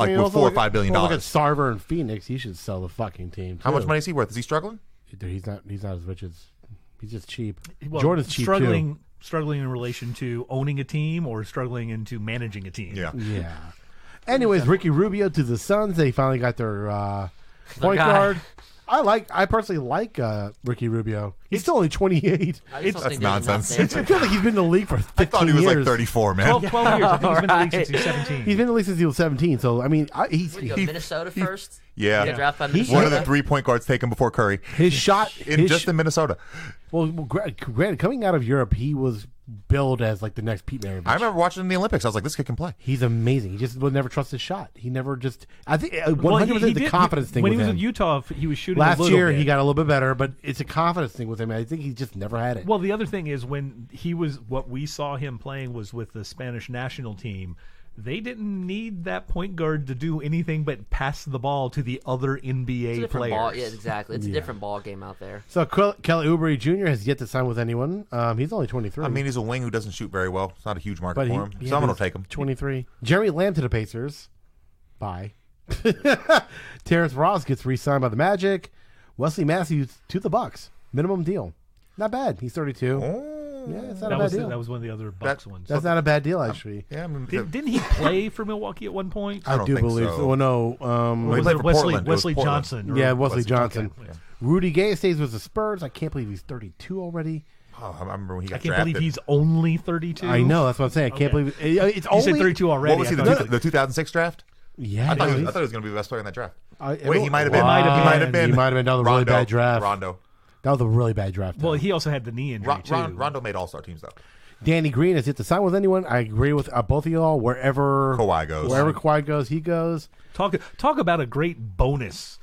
mean, with also $4 or look $5 billion. Look at Sarver and Phoenix. He should sell the fucking team. How much too. money is he worth? Is he struggling? He's not. He's not as rich as. He's just cheap. Well, Jordan's cheap struggling in relation to owning a team or struggling into managing a team. Yeah. too. Yeah. Anyways, Ricky Rubio to the Suns. They finally got their point guy. guard. I personally like Ricky Rubio. He's still only 28. I just don't That's think there's enough nonsense. there. I feel like he's been in the league for 15 I thought he was years. like 34, man. 12 years. I think he's been in the league since he was Right. 17. He's been in the league since he was 17. So I mean, he's What do you go, Minnesota first? Yeah. Get drafted by He- Minnesota. One of the 3-point guards taken before Curry his shot. in Minnesota. Well, granted, coming out of Europe, he was billed as like the next Pete Maravich. I remember watching him in the Olympics. I was like, this kid can play. He's amazing. He just would never trust his shot. He never just. I think 100% Well, he the did- confidence thing when with he was him. in Utah, he was shooting a Last little year, bit. he got a little bit better, but it's a confidence thing with him. I think he just never had it. Well, the other thing is when he was what we saw him playing was with the Spanish national team. They didn't need that point guard to do anything but pass the ball to the other It's a NBA different players. ball. Yeah, exactly. It's a different ball game out there. So Kelly Oubre Jr. has yet to sign with anyone. He's only 23. I mean, he's a wing who doesn't shoot very well. It's not a huge market but for him. yeah, Someone will he's take him. 23. Jeremy Lamb to the Pacers. Bye. Terrence Ross gets re-signed by the Magic. Wesley Matthews to the Bucks. Minimum deal. Not bad. He's 32. Oh. Yeah, it's not That a bad was deal. that was one of the other Bucks ones. That's not a bad deal, actually. Yeah, I mean, Didn't he play for Milwaukee at one point? I don't do think believe so. so. Well, no. Or he was played it for Wesley Portland. It was Wesley Portland. Johnson? or- Yeah, Wesley Johnson. Okay. Rudy Gay stays with the Spurs. I can't believe he's 32 already. Oh, I remember when he got I can't drafted. believe he's only 32. I know. That's what I'm saying. I can't Okay. believe it's You only. said 32 already. What was he, I the, thought- the 2006 draft? Yeah. I thought no, he he's- was going to be the best player in that draft. it Wait, he might have been. Might have He been. might have been. He might have been another really Rondo. bad draft. Rondo. That was a really bad draft. Well, though. he also had the knee injury too. Rondo made All-Star teams, though. Danny Green has yet to sign with anyone. I agree with both of y'all. Wherever Kawhi goes. Wherever Kawhi goes, he goes. Talk about a great bonus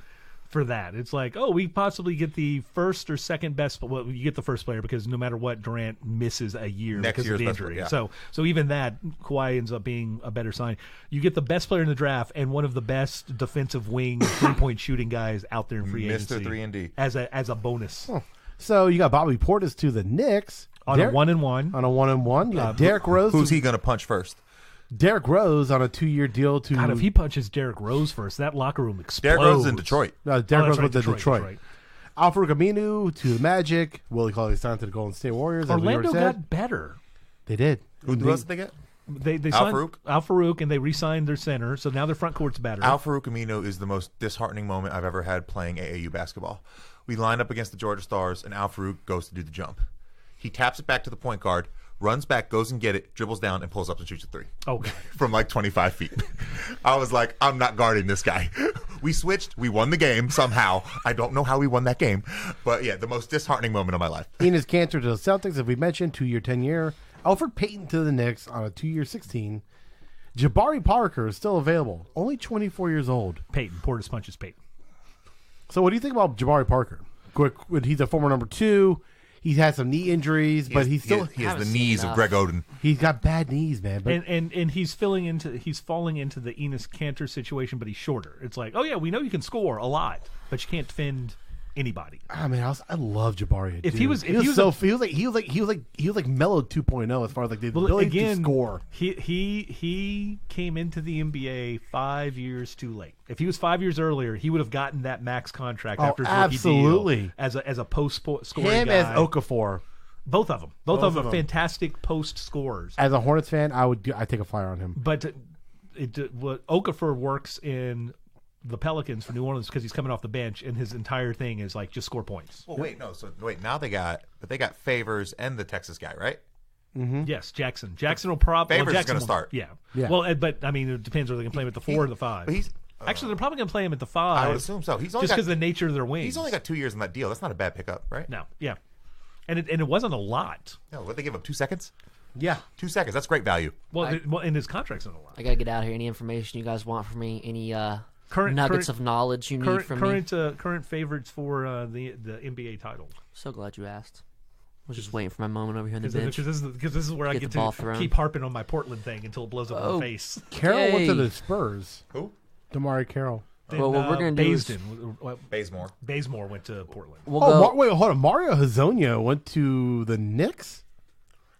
for that. It's like, oh, we possibly get the first or second best. Well, you get the first player because no matter what, Durant misses a year Next because of year's the best injury. player, yeah. So even that, Kawhi ends up being a better sign. You get the best player in the draft and one of the best defensive wing 3-point shooting guys out there in free Mr. agency 3-and-D. as a bonus So you got Bobby Portis to the Knicks on a 1-and-1. On a 1-and-1. You got Derrick Rose. Who's he going to punch first? Derrick Rose on a 2-year deal to. God, if he punches Derrick Rose first, that locker room explodes. Derrick Rose is in Detroit. Derrick Oh, Rose that's with the right, Detroit. Al-Farouq Aminu to the Magic. Willie Cauley signed to the Golden State Warriors. as we Orlando already said. got better. They did. Who else did they get? They Al signed Farouq? Al Farouq, and they re-signed their center, so now their front court's better. Al-Farouq Aminu is the most disheartening moment I've ever had playing AAU basketball. We line up against the Georgia Stars, and Al-Farouq goes to do the jump. He taps it back to the point guard, runs back, goes and get it, dribbles down, and pulls up and shoots a 3. Oh, God. From like 25 feet. I was like, I'm not guarding this guy. We switched. We won the game somehow. I don't know how we won that game. But yeah, the most disheartening moment of my life. Enes Kanter to the Celtics, as we mentioned, 2-year, 10-year. Alfred Payton to the Knicks on a 2-year, 16. Jabari Parker is still available, only 24 years old. Peyton. Portis punches Peyton. So what do you think about Jabari Parker? Quick, he's a former number 2. He's had some knee injuries, but he's still he has the haven't knees seen of Greg Oden. he's got bad knees, man. But And he's falling into the Enes Kanter situation, but he's shorter. It's like, oh yeah, we know you can score a lot, but you can't defend anybody. I mean, I love Jabari. If dude. he was like Melo 2.0 as far as like the ability to score. He came into the NBA 5 years too late. If he was 5 years earlier, he would have gotten that max contract after his rookie absolutely. deal as a post scoring Him guy. as Okafor. Both of them of them. are fantastic post scorers. As a Hornets fan, I take a flyer on him. But Okafor works in the Pelicans for New Orleans because he's coming off the bench, and his entire thing is like just score points. Well, wait, no. So wait, now they got Favors and the Texas guy, right? Mm-hmm. Yes, Jackson. Jackson will probably Favors is going to start. Yeah. Yeah. Well, but I mean, it depends whether they can play him at the 4 or the 5. But he's Actually, they're probably going to play him at the 5. I would assume so. He's only just got- because of the nature of their wings. He's only got 2 years on that deal. That's not a bad pickup, right? No, yeah, and it wasn't a lot. No, what they give him 2 seconds? Yeah. 2 seconds. That's great value. Well, and his contract's not a lot. I gotta get out of here. Any information you guys want from me? Any nuggets of knowledge you need from me? Current favorites for the NBA title. So glad you asked. I was just waiting for my moment over here on the bench. Because this is where I Get get the ball to thrown. keep harping on my Portland thing until it blows up in my face. Carroll went to Yay. the Spurs. Who? Damari Carroll. Well, what we're gonna do is- Bazemore. went to Portland. We'll Oh, go. wait, hold on. Mario Hezonja went to the Knicks?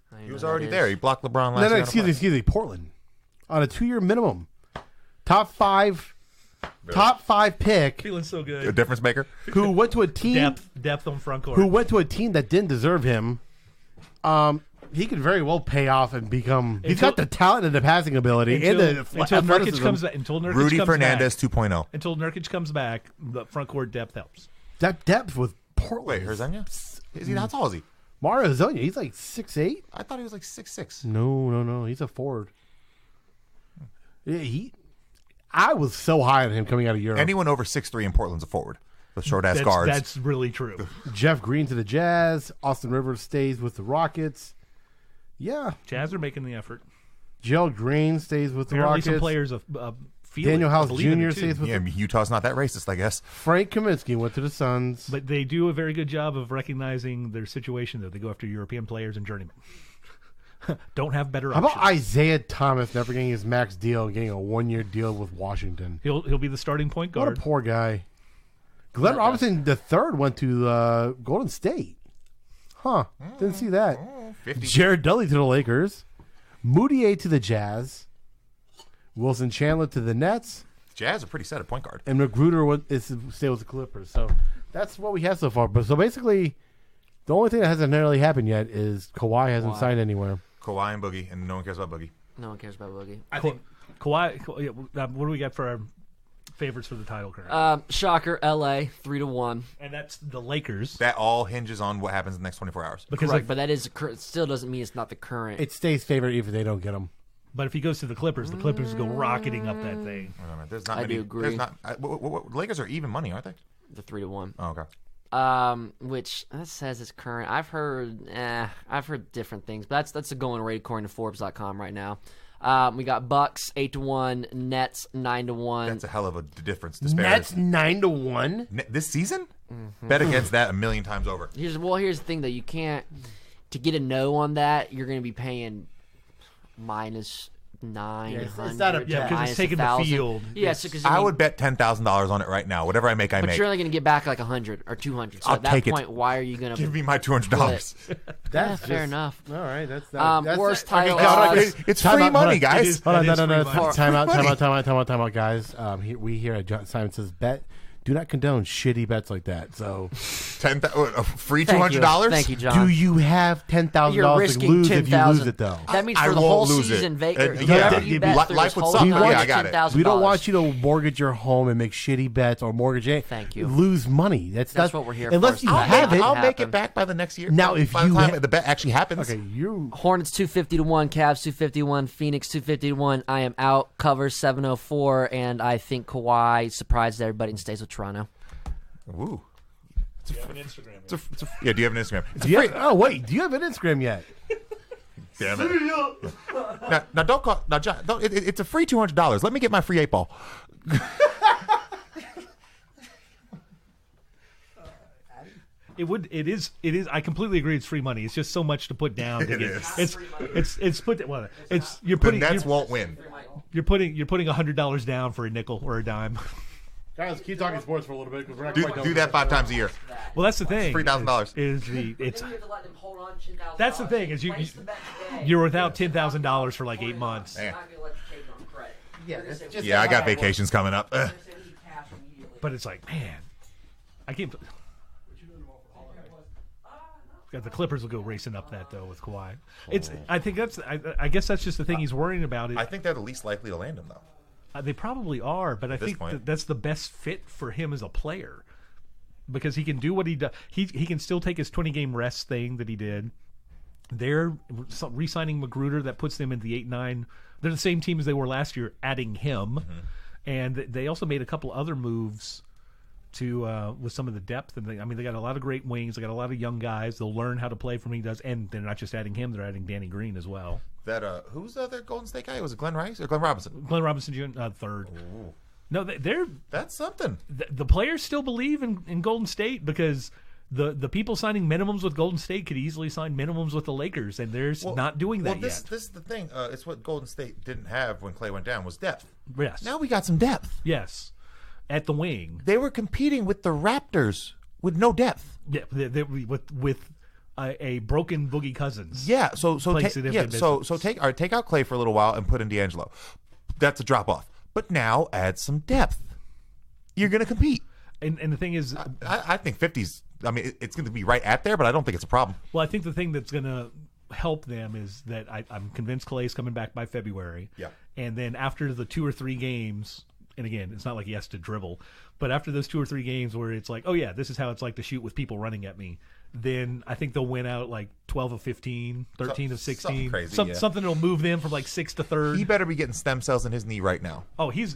I don't He even was know who already that there. is. He blocked LeBron last No, year. on a excuse play. me. Portland. On a 2-year minimum. Top five pick Feeling so A good. difference maker. who went to a team Depth on front court. who went to a team that didn't deserve him. He could very well pay off and become. He's got the talent and the passing ability until and the Nurkic athleticism. comes back. Until Nurkic Rudy comes Fernandez back, 2.0. Until Nurkic comes back, the front court depth helps. That depth with Portland. Wait, Hezonja? Is he? How tall is he? Mario Hezonja, he's like 6'8". I thought he was like 6'6". No. He's a forward. Yeah, I was so high on him coming out of Europe. Anyone over 6'3" in Portland's a forward. The short ass guards. That's really true. Jeff Green to the Jazz. Austin Rivers stays with the Rockets. Yeah. Jazz are making the effort. Gerald Green stays with the Apparently, Rockets. some players of Daniel House Jr. stays with Yeah, Utah's not that racist, I guess. Frank Kaminsky went to the Suns. But they do a very good job of recognizing their situation, though. They go after European players and journeymen. Don't have better How options. about Isaiah Thomas never getting his max deal and getting a 1-year deal with Washington? He'll be the starting point What guard. a poor guy. Glenn Robinson III went to Golden State. Huh. Didn't see that. 50. Jared Dudley to the Lakers. Moutier to the Jazz. Wilson Chandler to the Nets. Jazz are pretty set at point guard. And Magruder is to stay with the Clippers. So that's what we have so far. But so basically, the only thing that hasn't nearly happened yet is Kawhi hasn't signed anywhere. Kawhi and Boogie, and no one cares about Boogie. No one cares about Boogie. I think Kawhi. What do we got for our favorites for the title currently? Shocker, LA 3-1. And that's the Lakers. That all hinges on what happens in the next 24 hours. Because Correct, but that is it still doesn't mean it's not the current. It stays favored even if they don't get him. but if he goes to the Clippers go rocketing up that thing. I don't know. There's not I many. do agree. There's not. Lakers are even money, aren't they? the 3-1. Oh, okay. Which that says it's current. I've heard different things, but that's a going rate according to Forbes.com right now. We got Bucks 8-1, Nets 9-1. That's a hell of a difference. Disparity. Nets 9-1. This season? Bet against that a million times over. Here's the thing though, you can't to get a no on that. You're going to be paying minus 900. it's not a- Yeah, because minus it's taking the 1,000. field. Yeah, so because I would bet $10,000 on it right now. Whatever I make, I but make. you're only going to get back like 100 or 200. So I'll at that take it. point, why are you going to Give me my $200. That's fair just- enough. All right, that's Worst okay, title hold on, odds. It's Time free out, hold money, on. guys. Hold on, That is no. free money. Time out, guys. Bet do not condone shitty bets like that. So, free Thank you. $200. Thank you, John. do you have $10,000 You're to risking lose if you lose $10,000. it though? That means I for the won't whole lose it. season, yeah, whoever you bet through life this would whole suck. time, Yeah, I got it. $10,000. We don't want you to mortgage your home and make shitty bets or mortgage it. Thank you. Lose money. That's what we're here unless for. you I'll have it. I'll happen. make it back by the next year. Now, if by the you time ha- the bet actually happens. Okay, you. Hornets 250-1, Cavs 251, Phoenix 250-1. I am out. Cover 704, and I think Kawhi surprised everybody and stays with Toronto. Ooh. Do you have an Instagram? Yeah, do you have an Instagram? It's a Yeah. free. Oh wait, do you have an Instagram yet? Damn it. Now don't call. Now, John, it's a free $200. Let me get my free 8-ball. It is. I completely agree. It's free money. It's just so much to put down. To It get, is. It's put. Well, it's you're The putting. Nets You're, won't win. you're putting $100 down for a nickel or a dime. Guys, keep talking sports for a little bit because we're not Do, quite done do with that 5 times a year. Well, that's the thing. $3,000. Is the it's. That's the thing is you're without $10,000 for like 8 months. Man. Yeah, Yeah, I got vacations coming up. But it's like, man, I can't. God, the Clippers will go racing up that though with Kawhi. It's. I think that's. I guess that's just the thing he's worrying about. I think they're the least likely to land him, though. They probably are, but I this think point. that's the best fit for him as a player because he can do what he does. He can still take his 20-game rest thing that he did. They're re-signing Magruder. That puts them in the 8-9. They're the same team as they were last year, adding him, and they also made a couple other moves to with some of the depth. And they got a lot of great wings. They got a lot of young guys. They'll learn how to play from he does, and they're not just adding him; they're adding Danny Green as well. That who's the other Golden State guy? Was it Glenn Rice or Glenn Robinson? Glenn Robinson Jr. Third. Ooh. No, they're That's something. the players still believe in Golden State because the people signing minimums with Golden State could easily sign minimums with the Lakers, and they're not doing that this, yet. This is the thing. It's what Golden State didn't have when Clay went down was depth. Yes. Now we got some depth. Yes. At the wing. They were competing with the Raptors with no depth. Yeah, with a broken Boogie Cousins. Yeah, so Playing take significant take out Clay for a little while and put in D'Angelo. That's a drop off. But now add some depth. You're going to compete. And the thing is, I think 50's. I mean, it's going to be right at there, but I don't think it's a problem. well, I think the thing that's going to help them is that I'm convinced Clay's coming back by February. Yeah. And then after the 2 or 3 games, and again, it's not like he has to dribble, but after those 2 or 3 games where it's like, oh yeah, this is how it's like to shoot with people running at me, then I think they'll win out like 12 of 15, 13 of 16. Something crazy, yeah. Something that'll move them from like 6th to 3rd. He better be getting stem cells in his knee right now. Oh, he's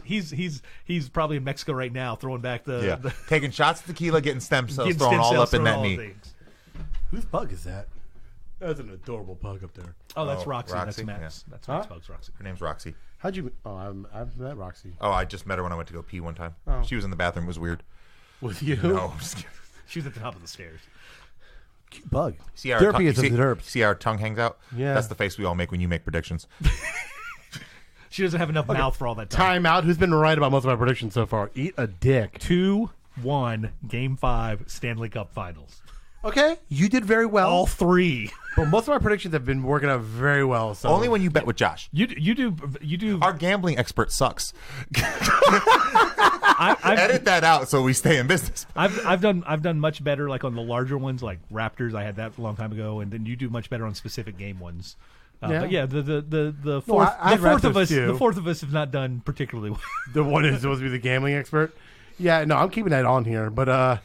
probably in Mexico right now throwing back the Taking shots of tequila, getting stem cells getting thrown stem all cells up in thrown that all knee. things. Whose bug is that? That's an adorable pug up there. Oh, that's Oh, Roxy. Roxy? That's Max. Yeah. That's Max Bugs, Roxy. Her name's Roxy. How'd you? Oh, I've met Roxy. Oh, I just met her when I went to go pee one time. Oh. She was in the bathroom. It was weird. With you? No, I'm just kidding. She was at the top of the stairs. Cute bug. See how Derpy is see, the derp. see how our tongue hangs out? Yeah. That's the face we all make when you make predictions. She doesn't have enough mouth for all that time. Time out. Who's been right about most of my predictions so far? Eat a dick. 2-1, Game 5, Stanley Cup Finals. Okay, you did very well. All 3. But most of my predictions have been working out very well. So Only when you bet with Josh. You do. Our gambling expert sucks. I've Edit that out so we stay in business. I've done much better like on the larger ones like Raptors. I had that a long time ago, and then you do much better on specific game ones. But yeah, the fourth I had Raptors too. the fourth of us have not done particularly well. the one who's supposed to be the gambling expert. Yeah, no, I'm keeping that on here, but I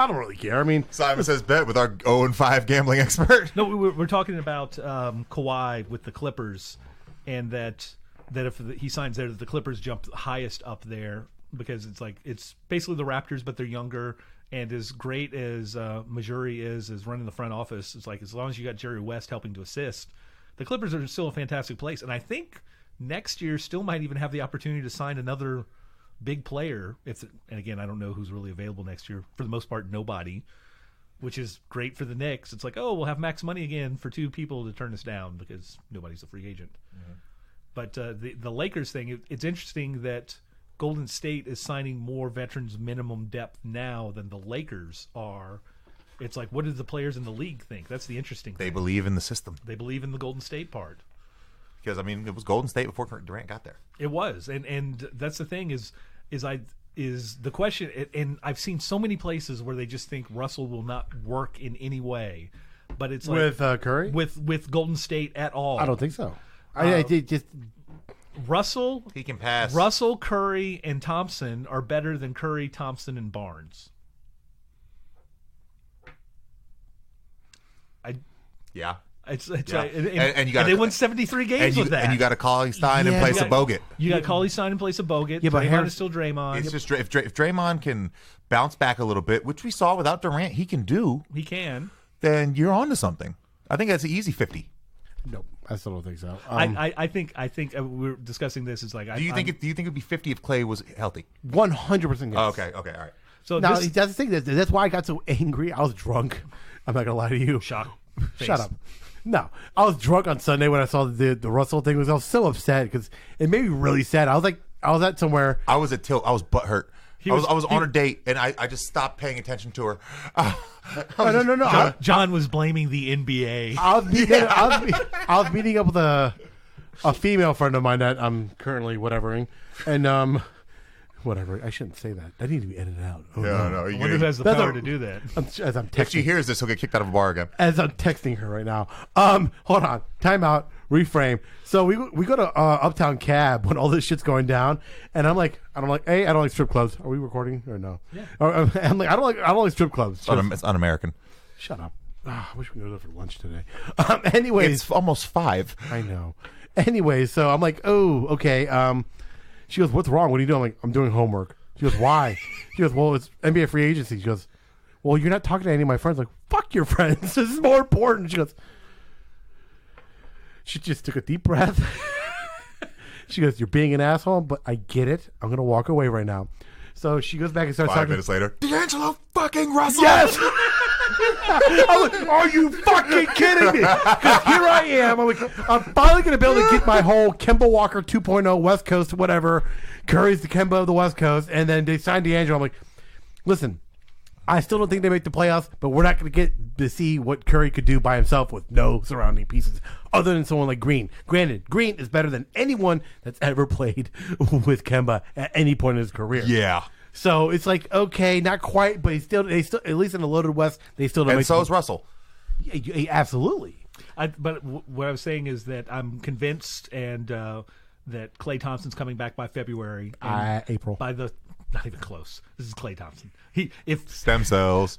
don't really care. I mean, Simon says bet with our 0-5 gambling expert. No, we're talking about Kawhi with the Clippers, and that if he signs there, that the Clippers jump highest up there because it's basically the Raptors, but they're younger. And as great as Majuri is running the front office, it's like as long as you got Jerry West helping to assist, the Clippers are still a fantastic place. And I think next year still might even have the opportunity to sign another big player. And again, I don't know who's really available next year. For the most part, nobody, which is great for the Knicks. It's like, oh, we'll have max money again for 2 people to turn us down because nobody's a free agent. Mm-hmm. But the Lakers thing, it's interesting that Golden State is signing more veterans minimum depth now than the Lakers are. It's like, what do the players in the league think? That's the interesting thing. They believe in the system. They believe in the Golden State part. Because, I mean, it was Golden State before Durant got there. It was. And that's the thing is the question, and I've seen so many places where they just think Russell will not work in any way, but it's like with Curry, with Golden State at all. I don't think so. I just Russell, He can pass. Russell, Curry, and Thompson are better than Curry, Thompson, and Barnes. Yeah. It's Yeah. like, And you got they won 73 games and you, with that. and you got a Cauley Stein in Yeah, place you of got- Bogut. You got Cauley Stein in place of Bogut. Yeah, but Draymond Harris- is still Draymond. It's just if Draymond can bounce back a little bit, which we saw without Durant, he can do. He can. Then you're on to something. I think that's an easy 50. nope. I still don't think so. I think we're discussing this. Is like Do you think it'd be 50 if Clay was healthy? 100% yes. Oh, okay, all right. so? Now This, that's the thing. That's why I got so angry. I was drunk. I'm not gonna lie to you. shock. Face. Shut up. No, I was drunk on Sunday when I saw the Russell thing. I was so upset because it made me really sad. I was at somewhere. I was at tilt. I was butthurt. I was- was on a date and I just stopped paying attention to her. No. John was blaming the NBA. I was meeting up with a female friend of mine that I'm currently whatevering, and whatever. I shouldn't say that. That needs to be edited out. Oh, No. I wonder who has the That's power a- to do that. As I'm If she texting, hears this, he'll get kicked out of a bar again. as I'm texting her right now. Hold on. Time out. Reframe. So we go to Uptown Cab when all this shit's going down, and I'm like, hey, I don't like strip clubs. Are we recording or no? Yeah. I'm like, I don't like strip clubs. It's un-American. Shut up. I wish we could go there for lunch today. Anyways, It's almost 5. I know. Anyways, so I'm like, oh, okay. She goes, what's wrong? What are you doing? I'm like, I'm doing homework. She goes, why? She goes, well, it's NBA free agency. She goes, well, you're not talking to any of my friends. I'm like, fuck your friends. This is more important. She goes, she just took a deep breath. She goes, you're being an asshole, but I get it. I'm going to walk away right now. So she goes back and starts 5 talking. minutes later, D'Angelo fucking Russell. Yes! I'm like, are you fucking kidding me? Because here I am. I'm like, I'm finally going to be able to get my whole Kemba Walker 2.0 West Coast, whatever. Curry's the Kemba of the West Coast. And then they signed D'Angelo. I'm like, listen, I still don't think they make the playoffs, but we're not going to get to see what Curry could do by himself with no surrounding pieces other than someone like Green. Granted, Green is better than anyone that's ever played with Kemba at any point in his career. Yeah. So it's like, okay, not quite, but they still, at least in the loaded West, they still don't And make so is Russell. Yeah, absolutely. But what I was saying is that I'm convinced and that Klay Thompson's coming back by February. And April. By the not even close. This is Klay Thompson. Stem cells.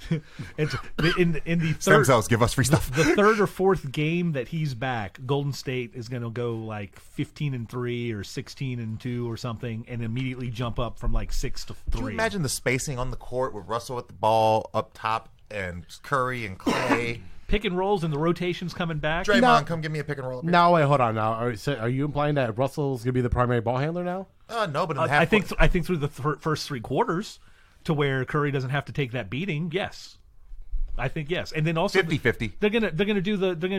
It's in the Stem third cells give us free stuff. the third or fourth game that he's back, Golden State is going to go like 15-3 or 16-2 or something, and immediately jump up from like 6-3. Can you imagine the spacing on the court with Russell with the ball up top and Curry and Clay? Pick and rolls and the rotations coming back. Draymond, come give me a pick and roll. Up here. Now, wait, hold on. Now, are you implying that Russell's going to be the primary ball handler now? No, but in the I half think through the first 3 quarters, to where Curry doesn't have to take that beating. Yes, I think yes, and then also 50-50. They're gonna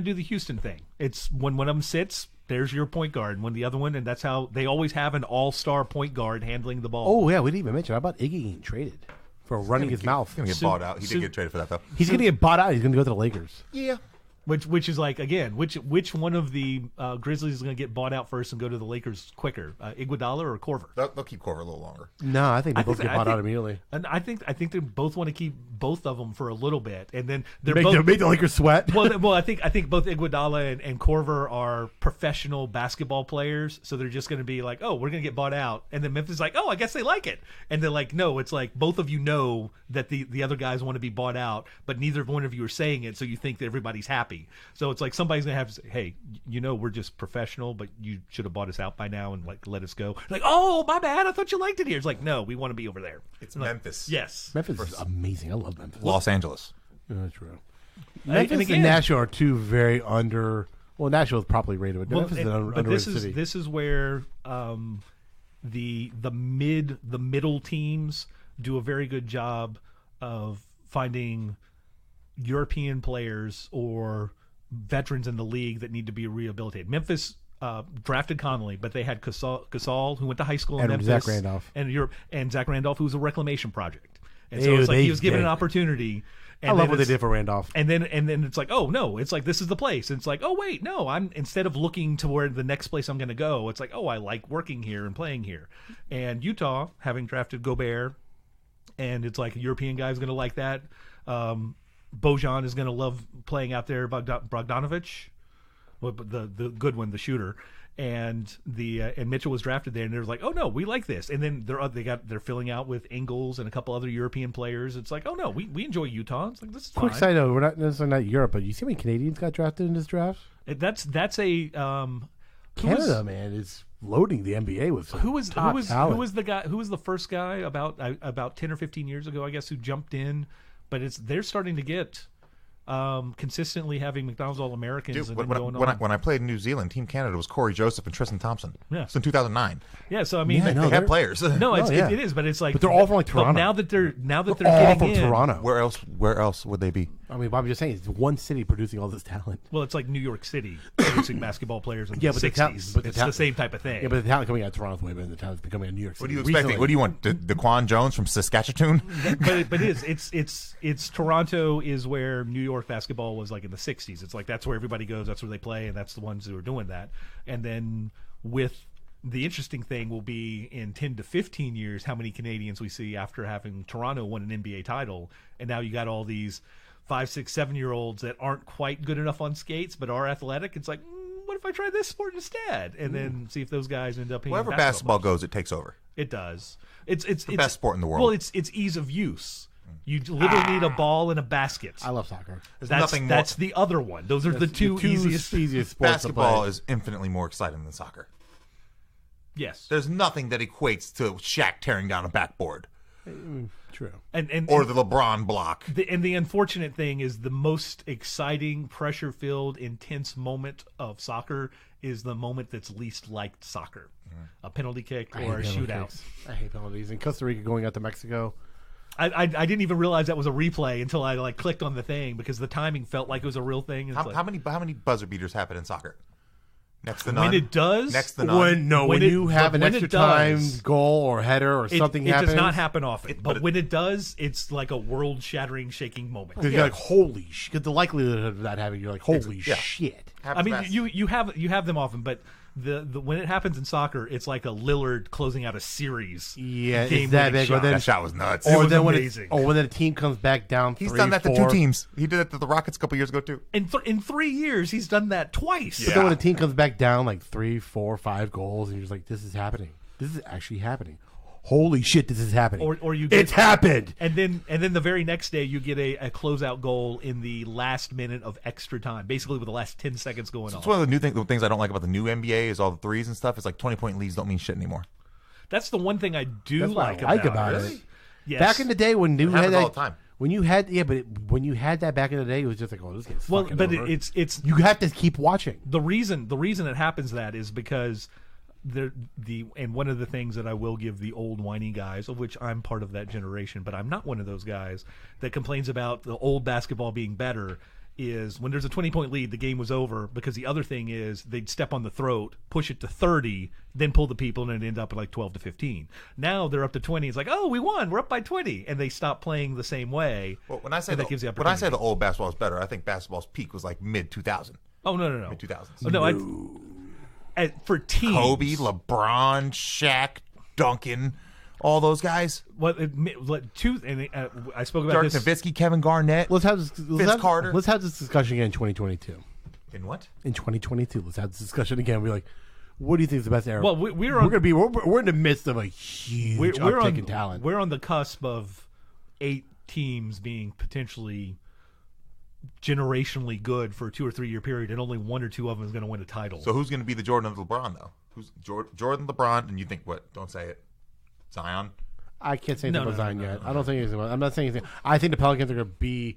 do the Houston thing. It's when one of them sits, there's your point guard, and when the other one, and that's how they always have an all-star point guard handling the ball. Oh, yeah, we didn't even mention. How about Iggy getting traded for running his mouth? He's going to get bought out. He did get traded for that, though. He's going to get bought out. He's going to go to the Lakers. Yeah. Which is like, again, which one of the Grizzlies is going to get bought out first and go to the Lakers quicker, Iguodala or Korver? They'll keep Korver a little longer. No, I think they both think- get bought out immediately. And I think they both want to keep both of them for a little bit, and then they're Make both. the Lakers sweat. Well, I think both Iguodala and Korver are professional basketball players, so they're just going to be like, oh, we're going to get bought out, and then Memphis is like, oh, I guess they like it, and they're like, no, it's like both of you know that the other guys want to be bought out, but neither one of you are saying it, so you think that everybody's happy. So it's like somebody's going to have to say, hey, we're just professional, but you should have bought us out by now and like let us go. Like, oh, my bad, I thought you liked it here. It's like, no, we want to be over there. It's like, Memphis. Yes. Memphis is amazing. I love Memphis. Los Angeles. Yeah, true. And Memphis and, again- Nashville are two very well, Nashville is properly rated, but Memphis is an but underrated city. this is where the middle teams do a very good job of finding European players or veterans in the league that need to be rehabilitated. Memphis drafted Connolly, but they had Gasol, who went to high school in And Memphis, Zach Randolph. and Zach Randolph, who was a reclamation project. And so it's like he was given an opportunity. And I love what they did for Randolph. And then it's like, oh no, it's like this is the place. And it's like, oh wait, no, I'm instead of looking to where the next place I'm going to go, it's like, oh, I like working here and playing here. And Utah, having drafted Gobert, and it's like a European guy is going to like that. Bojan is going to love playing out there. Bogdanovic, the good one, the shooter. And Mitchell was drafted there, and they're like, oh no, we like this. And then they're filling out with Ingles and a couple other European players. It's like, oh no, we enjoy Utah. It's like, this is fine. Quick side note: we're not necessarily not Europe, but you see how many Canadians got drafted in this draft? That's a Canada, man, is loading the NBA with some who was the guy? Who was the first guy about 10 or 15 years ago, I guess, who jumped in? But they're starting to get. Consistently having McDonald's All-Americans. Dude, when I played in New Zealand, Team Canada was Corey Joseph and Tristan Thompson. Yeah. So in 2009. Yeah, so I mean, they have players. No, it is, but it's like, but they're all from like Toronto. Now that they're all getting from in, Toronto. Where else would they be? I mean, I'm just saying, it's one city producing all this talent. Well, it's like New York City producing basketball players in the 60s. It's the same type of thing. Yeah, but the talent coming out of Toronto is way better than the talent becoming out of New York City. What are you expecting? What do you want? DeQuan Jones from Saskatchewan? but it's Toronto is where New York basketball was like in the 60s. It's like that's where everybody goes, that's where they play, and that's the ones who are doing that. And then with the interesting thing will be in 10 to 15 years how many Canadians we see after having Toronto win an NBA title, and now you got all these 5, 6, 7-year-olds that aren't quite good enough on skates but are athletic. It's like, what if I try this sport instead? And then see if those guys end up. Wherever basketball goes, it takes over. It does. It's the best sport in the world. Well, it's ease of use. You literally need a ball and a basket. I love soccer. That's the other one. Those are the two easiest sports. Basketball is infinitely more exciting than soccer. Yes. There's nothing that equates to Shaq tearing down a backboard. True. Or the LeBron block. The unfortunate thing is the most exciting, pressure-filled, intense moment of soccer is the moment that's least like soccer. A penalty kick or a shootout. I hate penalties. In Costa Rica going out to Mexico. I didn't even realize that was a replay until I clicked on the thing because the timing felt like it was a real thing. How many buzzer beaters happen in soccer? Next to none. When it does, next to none. When you have an extra time goal or header or something happens, it does not happen often. But when it does, it's like a world-shattering, shaking moment. You're like, holy shit! The likelihood of that happening, you're like, holy shit. I mean, you have them often, but the when it happens in soccer, it's like a Lillard closing out a series. Yeah, it's that big. That shot was nuts. Or then amazing. When the team comes back down, he's done that to 2 teams. He did it to the Rockets a couple years ago too. In 3 years, he's done that twice. But then when a team comes back down like 3, 4, 5 goals, and you're just like, this is happening. This is actually happening. Holy shit, this is happening. Or you get, it's happened. And then the very next day you get a closeout goal in the last minute of extra time, basically with the last 10 seconds going on. It's one of the things I don't like about the new NBA is all the threes and stuff. It's like 20-point leads don't mean shit anymore. That's the one thing I do like about it. Yes. Back in the day when you had that, all the time. when you had that back in the day, it was just like, oh, this gets fucking over. It's you have to keep watching. The reason it happens that is because and one of the things that I will give the old whiny guys, of which I'm part of that generation, but I'm not one of those guys that complains about the old basketball being better, is when there's a 20-point lead, the game was over, because the other thing is they'd step on the throat, push it to 30, then pull the people, and it'd end up at like 12 to 15. Now they're up to 20. It's like, oh, we won. We're up by 20. And they stop playing the same way. Well, when I say the old basketball is better, I think basketball's peak was like mid-2000. Oh, no. Mid-2000s. Oh, no, for teams. Kobe, LeBron, Shaq, Duncan, all those guys. I spoke about Dirk this. Nowitzki, Kevin Garnett, Vince Carter. Let's have this discussion again in 2022. In what? In 2022, let's have this discussion again. We're like, what do you think is the best era? Well, we're in the midst of a huge uptick in talent. We're on the cusp of 8 teams being potentially generationally good for a 2 or 3 year period, and only 1 or 2 of them is going to win a title. So who's going to be the Jordan of LeBron, though? Who's Jordan, LeBron, and you think what? Don't say it. Zion? I can't say anything about Zion yet. I don't think anything about. I'm not saying anything. I think the Pelicans are going to be.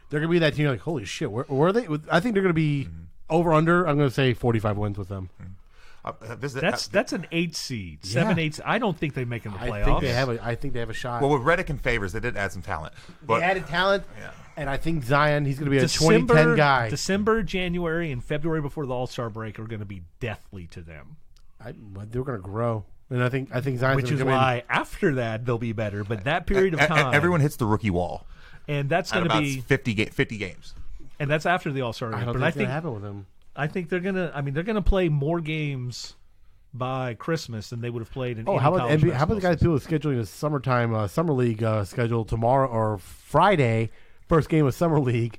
They're going to be that team. Like, holy shit, where are they? I think they're going to be over under. I'm going to say 45 wins with them. That's an 8 seed, 7, 8. I don't think they make in the playoffs. I think they have a shot. Well, with Redick and Favors, they did add some talent. But they added talent. Yeah. And I think Zion, he's going to be a 2010 guy. December, January, and February before the All-Star break are going to be deathly to them. They're going to grow. And I think Zion's Which gonna is come in. why after that they'll be better. But that period of time, Everyone hits the rookie wall and that's at going to about be 50 games. and that's after the All-Star I break. don't But think I it's gonna think happen with him. I think they're gonna. I mean, they're gonna play more games by Christmas than they would have played in. Oh, any how about college NBA, how about the guys basketball people scheduling a summertime summer league schedule tomorrow or Friday? First game of summer league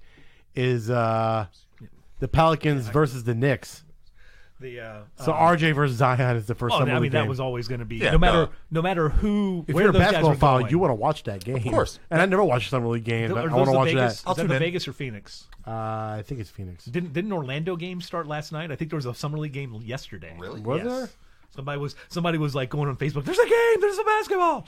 is the Pelicans versus the Knicks. season. So RJ versus Zion is the first summer I mean, league that game. was always going to be Yeah, no matter who. If where you're a those guys basketball are fan, going. you want to watch that game, of course. And I never watched summer league games. Are I those want to the watch Vegas, that. Is that tune the in. Vegas or Phoenix? I think it's Phoenix. Didn't Orlando game start last night? I think there was a summer league game yesterday. Really? Was Yes. there? Somebody was like going on Facebook. There's a game. There's a basketball.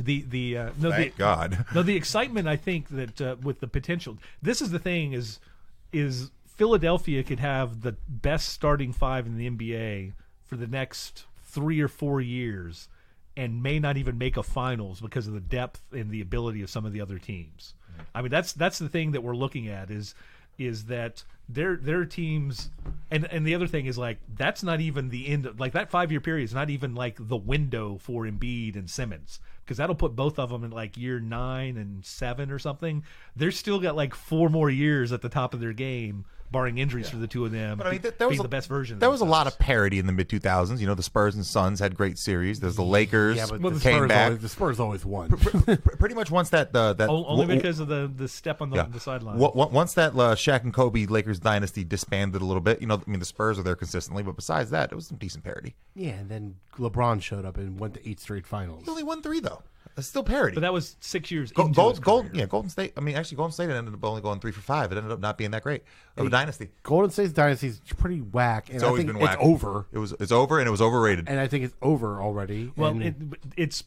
Thank God. No, the excitement. I think that with the potential. This is the thing. Is Philadelphia could have the best starting five in the NBA for the next 3 or 4 years, and may not even make a finals because of the depth and the ability of some of the other teams. I mean, that's the thing that we're looking at is that their teams, and the other thing is like that's not even the end of, like that 5-year period is not even like the window for Embiid and Simmons, because that'll put both of them in like year 9 and 7 or something. They're still got like 4 more years at the top of their game, barring injuries for the two of them. But I mean, there being was the best version. There was a lot themselves. of parity in the mid 2000s. You know, the Spurs and Suns had great series. There's the Lakers Yeah, but came back. the Spurs always won. Pretty much once that only because of the step on the sideline. Once that Shaq and Kobe Lakers dynasty disbanded a little bit, you know, I mean, the Spurs are there consistently, but besides that, it was some decent parity. Yeah, and then LeBron showed up and went to 8 straight finals. He only won 3 though. That's still parity. But that was 6 years into his career. Golden State. I mean, actually, Golden State ended up only going 3 for 5. It ended up not being that great of a dynasty. Golden State's dynasty is pretty whack, and It's I always think been it's whack. over. It's over, and it was overrated. And I think it's over already. Well, and, it's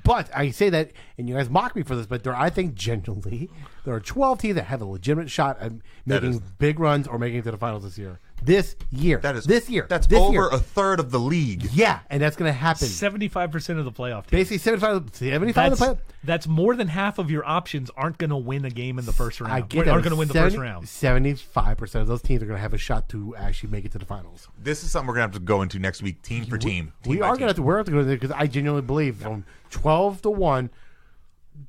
but I say that, and you guys mock me for this, but I think genuinely there are 12 teams that have a legitimate shot at making big runs or making it to the finals this year. This year. This year. That's this over year. a third of the league. Yeah, and that's going to happen. 75% of the playoff teams. Basically, 75 of the playoff. That's more than half of your options aren't going to win a game in the first round. I get aren't that. going to win the first round. 75% of those teams are going to have a shot to actually make it to the finals. This is something we're gonna have to go into next week, team for team. We are going to have to go there because I genuinely believe from 12-1,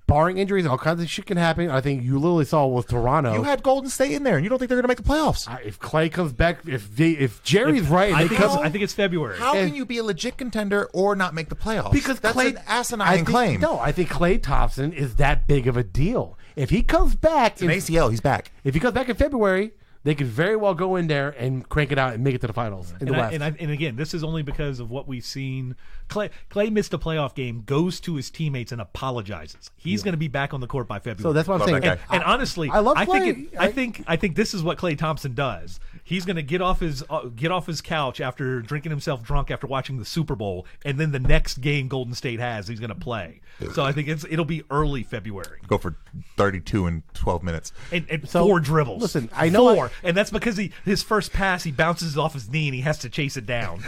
barring injuries, all kinds of shit can happen. I think you literally saw with Toronto. You had Golden State in there, and you don't think they're gonna make the playoffs? If Clay comes back, if Jerry's right, and I they think, come, I think it's February. How can you be a legit contender or not make the playoffs? because that's Clay, an asinine claim. No, I think Clay Thompson is that big of a deal. If he comes back, It's an ACL. He's back. if he comes back in February, they could very well go in there and crank it out and make it to the finals in the West. And again, this is only because of what we've seen. Clay missed a playoff game, goes to his teammates and apologizes. He's going to be back on the court by February. So that's what I'm Love saying. that guy. And honestly, I love I Clay. think this is what Klay Thompson does. He's going to get off his couch after drinking himself drunk after watching the Super Bowl, and then the next game Golden State has, he's going to play. So I think it'll be early February. Go for 32 in 12 minutes. And So, 4 dribbles. listen, I know 4, and that's because his first pass he bounces off his knee and he has to chase it down,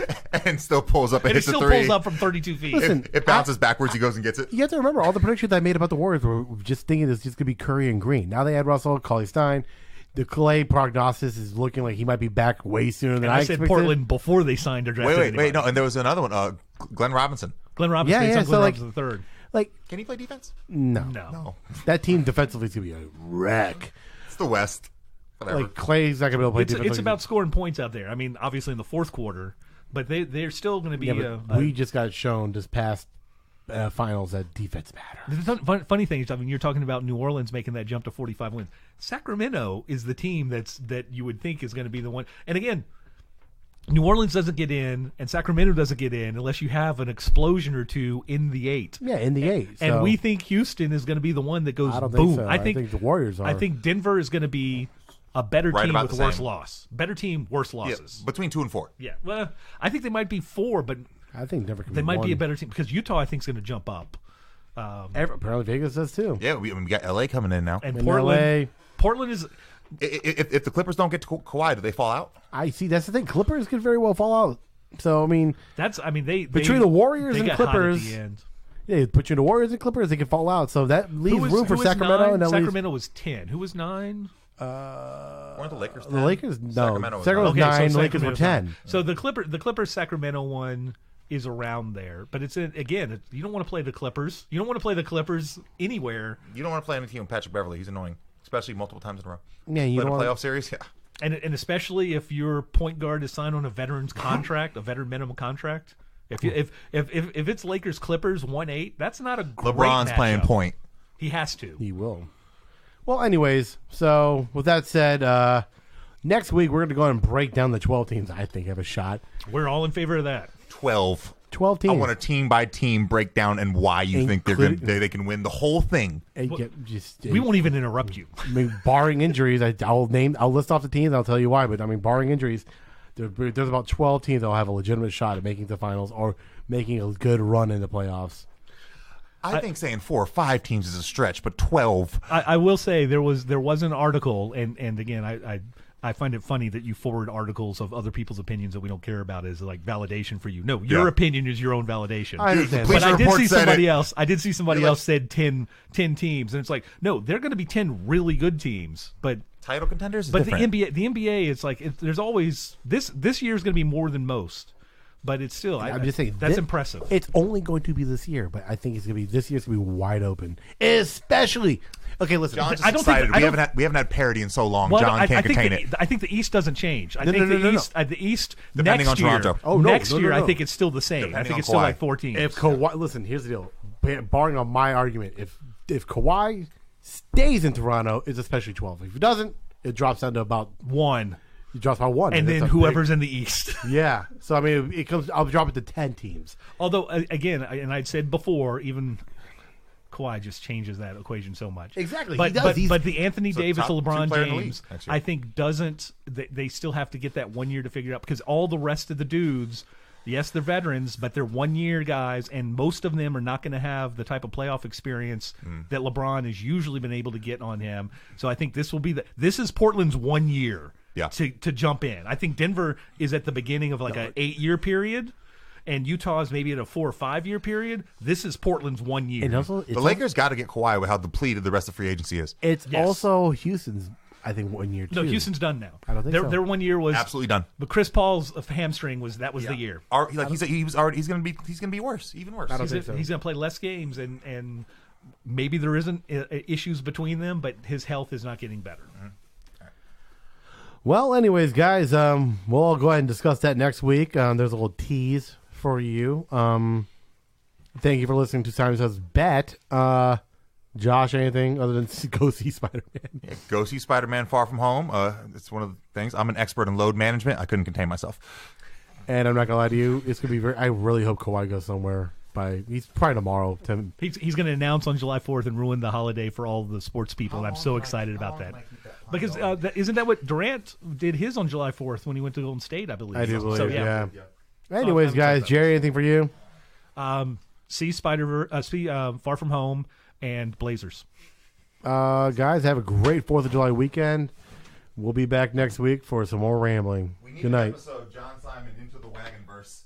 And still pulls up and, and he hits still a 3. pulls up from 32 feet. Listen, It bounces backwards. He goes and gets it. You have to remember all the predictions I made about the Warriors were just thinking it's just going to be Curry and Green. Now they had Russell, Cauley Stein. The Clay prognosis is looking like he might be back way sooner than and I I said expected. Portland before they signed or drafted Wait, anybody. no. And there was another one. Glenn Robinson. Glenn Robinson. Yeah, it's yeah, on so Glenn like- Robinson the third. Like, Can he play defense? no. No. That team defensively is going to be a wreck. It's the West. Whatever. Like, Clay's not going to be able to play It's defense. about scoring points out there. I mean, obviously in the fourth quarter, but they're still going to be. Yeah, but we just got shown this past finals that defense matter. The funny thing is, I mean, you're talking about New Orleans making that jump to 45 wins. Sacramento is the team that you would think is going to be the one. And again, New Orleans doesn't get in, and Sacramento doesn't get in unless you have an explosion or two in the 8. Yeah, in the 8. And so we think Houston is going to be the one that goes I don't boom. think so. I think the Warriors are. I think Denver is going to be a better Right team about with the worse same. loss. Better team, worse Yeah, losses. between 2 and 4. Yeah. Well, I think they might be 4, but I think Denver can they might be a one. better team because Utah, I think, is going to jump up. Apparently Vegas does too. Yeah, we got LA coming in now. And In Portland, LA. Portland is If the Clippers don't get to Kawhi, do they fall out? I see. That's the thing. Clippers could very well fall out. So I mean, Between the Warriors they and got hot at Clippers, the end. yeah, between the Warriors and Clippers, they could fall out. So that leaves room for who was Sacramento 9? and that leaves Sacramento was 10. Who was 9? Weren't the Lakers? the 10? Lakers. No, Sacramento was Sacramento was Okay, so 9. The Lakers were Sacramento's 10. So the Clippers Sacramento one. is around there. But again, you don't want to play the Clippers. You don't want to play the Clippers anywhere. You don't want to play any team with Patrick Beverly. He's annoying, especially multiple times in a row. Yeah, you But don't a playoff want. series, yeah. And especially if your point guard is signed on a veteran's contract, a veteran minimum contract. If it's Lakers Clippers 1-8, that's not a great LeBron's matchup. playing point. He has to. He will. Well, anyways, so with that said, next week we're going to go ahead and break down the 12 teams I think have a shot. We're all in favor of that. 12. 12 teams. I want a team by team breakdown and why you think they can win the whole thing. We won't even interrupt you. I mean, barring injuries, I'll list off the teams. I'll tell you why. But I mean, barring injuries, there's about 12 teams that will have a legitimate shot at making the finals or making a good run in the playoffs. I think saying 4 or 5 teams is a stretch, but 12. I will say there was an article, and again, I find it funny that you forward articles of other people's opinions that we don't care about as like validation for you. No, your opinion is your own validation. I understand. But I did see somebody it. else. I did see somebody else said 10 teams, and it's like, no, they're going to be 10 really good teams, but Title contenders is but different. the NBA, it's like there's always this year is going to be more than most. But it's still, I'm just saying that's impressive. It's only going to be this year, but I think it's going to be this year's going to be wide open, especially. Okay, listen. John's just I don't excited. think We haven't had parity in so long. Well, John can't think contain it. I think the East doesn't change. I No, think no, no, the East Depending next on year. Toronto. Oh, no, next no, no, year, no. I think it's still the same. Depending I think on it's still Kawhi. like 4 teams. If Kawhi, listen, here's the deal. Barring on my argument, if Kawhi stays in Toronto, it's especially 12. If he doesn't, it drops down to about one, He drops by one, and that's then a whoever's in the East. big, yeah. So I mean, it comes. I'll drop it to 10 teams. Although again, and I'd said before, even Kawhi just changes that equation so much. Exactly, But he does. but the Anthony Davis, top the LeBron 2 player in the league, James, actually. I think doesn't. They still have to get that 1 year to figure it out because all the rest of the dudes. Yes, they're veterans, but they're 1 year guys, and most of them are not going to have the type of playoff experience that LeBron has usually been able to get on him. So I think this will be this is Portland's 1 year to jump in. I think Denver is at the beginning of like an 8-year period, and Utah is maybe at a 4 or 5 year period. This is Portland's 1 year. And also, The Lakers got to get Kawhi with how depleted the rest of free agency is. It's Yes. also Houston's. I think 1 year too. No, Houston's done now. I don't think so. Their 1 year was Absolutely done. But Chris Paul's hamstring was the year. He's going to be worse, even worse. I don't think so. He's going to play less games, and maybe there isn't issues between them, but his health is not getting better. Well, anyways, guys, we'll all go ahead and discuss that next week. There's a little tease for you. Thank you for listening to Simon Says Bet. Josh, anything other than go see Spider-Man? Yeah, go see Spider-Man Far From Home. It's one of the things. I'm an expert in load management. I couldn't contain myself. And I'm not gonna lie to you, it's gonna be very. I really hope Kawhi goes somewhere he's probably tomorrow. He's going to announce on July 4th and ruin the holiday for all the sports people, and I'm so excited about that. Because isn't that what Durant did his on July 4th when he went to Golden State, I believe? I do believe, So, yeah. Anyways, guys, Jerry, anything for you? See Far From Home and Blazers. Guys, have a great 4th of July weekend. We'll be back next week for some more rambling. Good night. Episode John Simon into the wagon verse.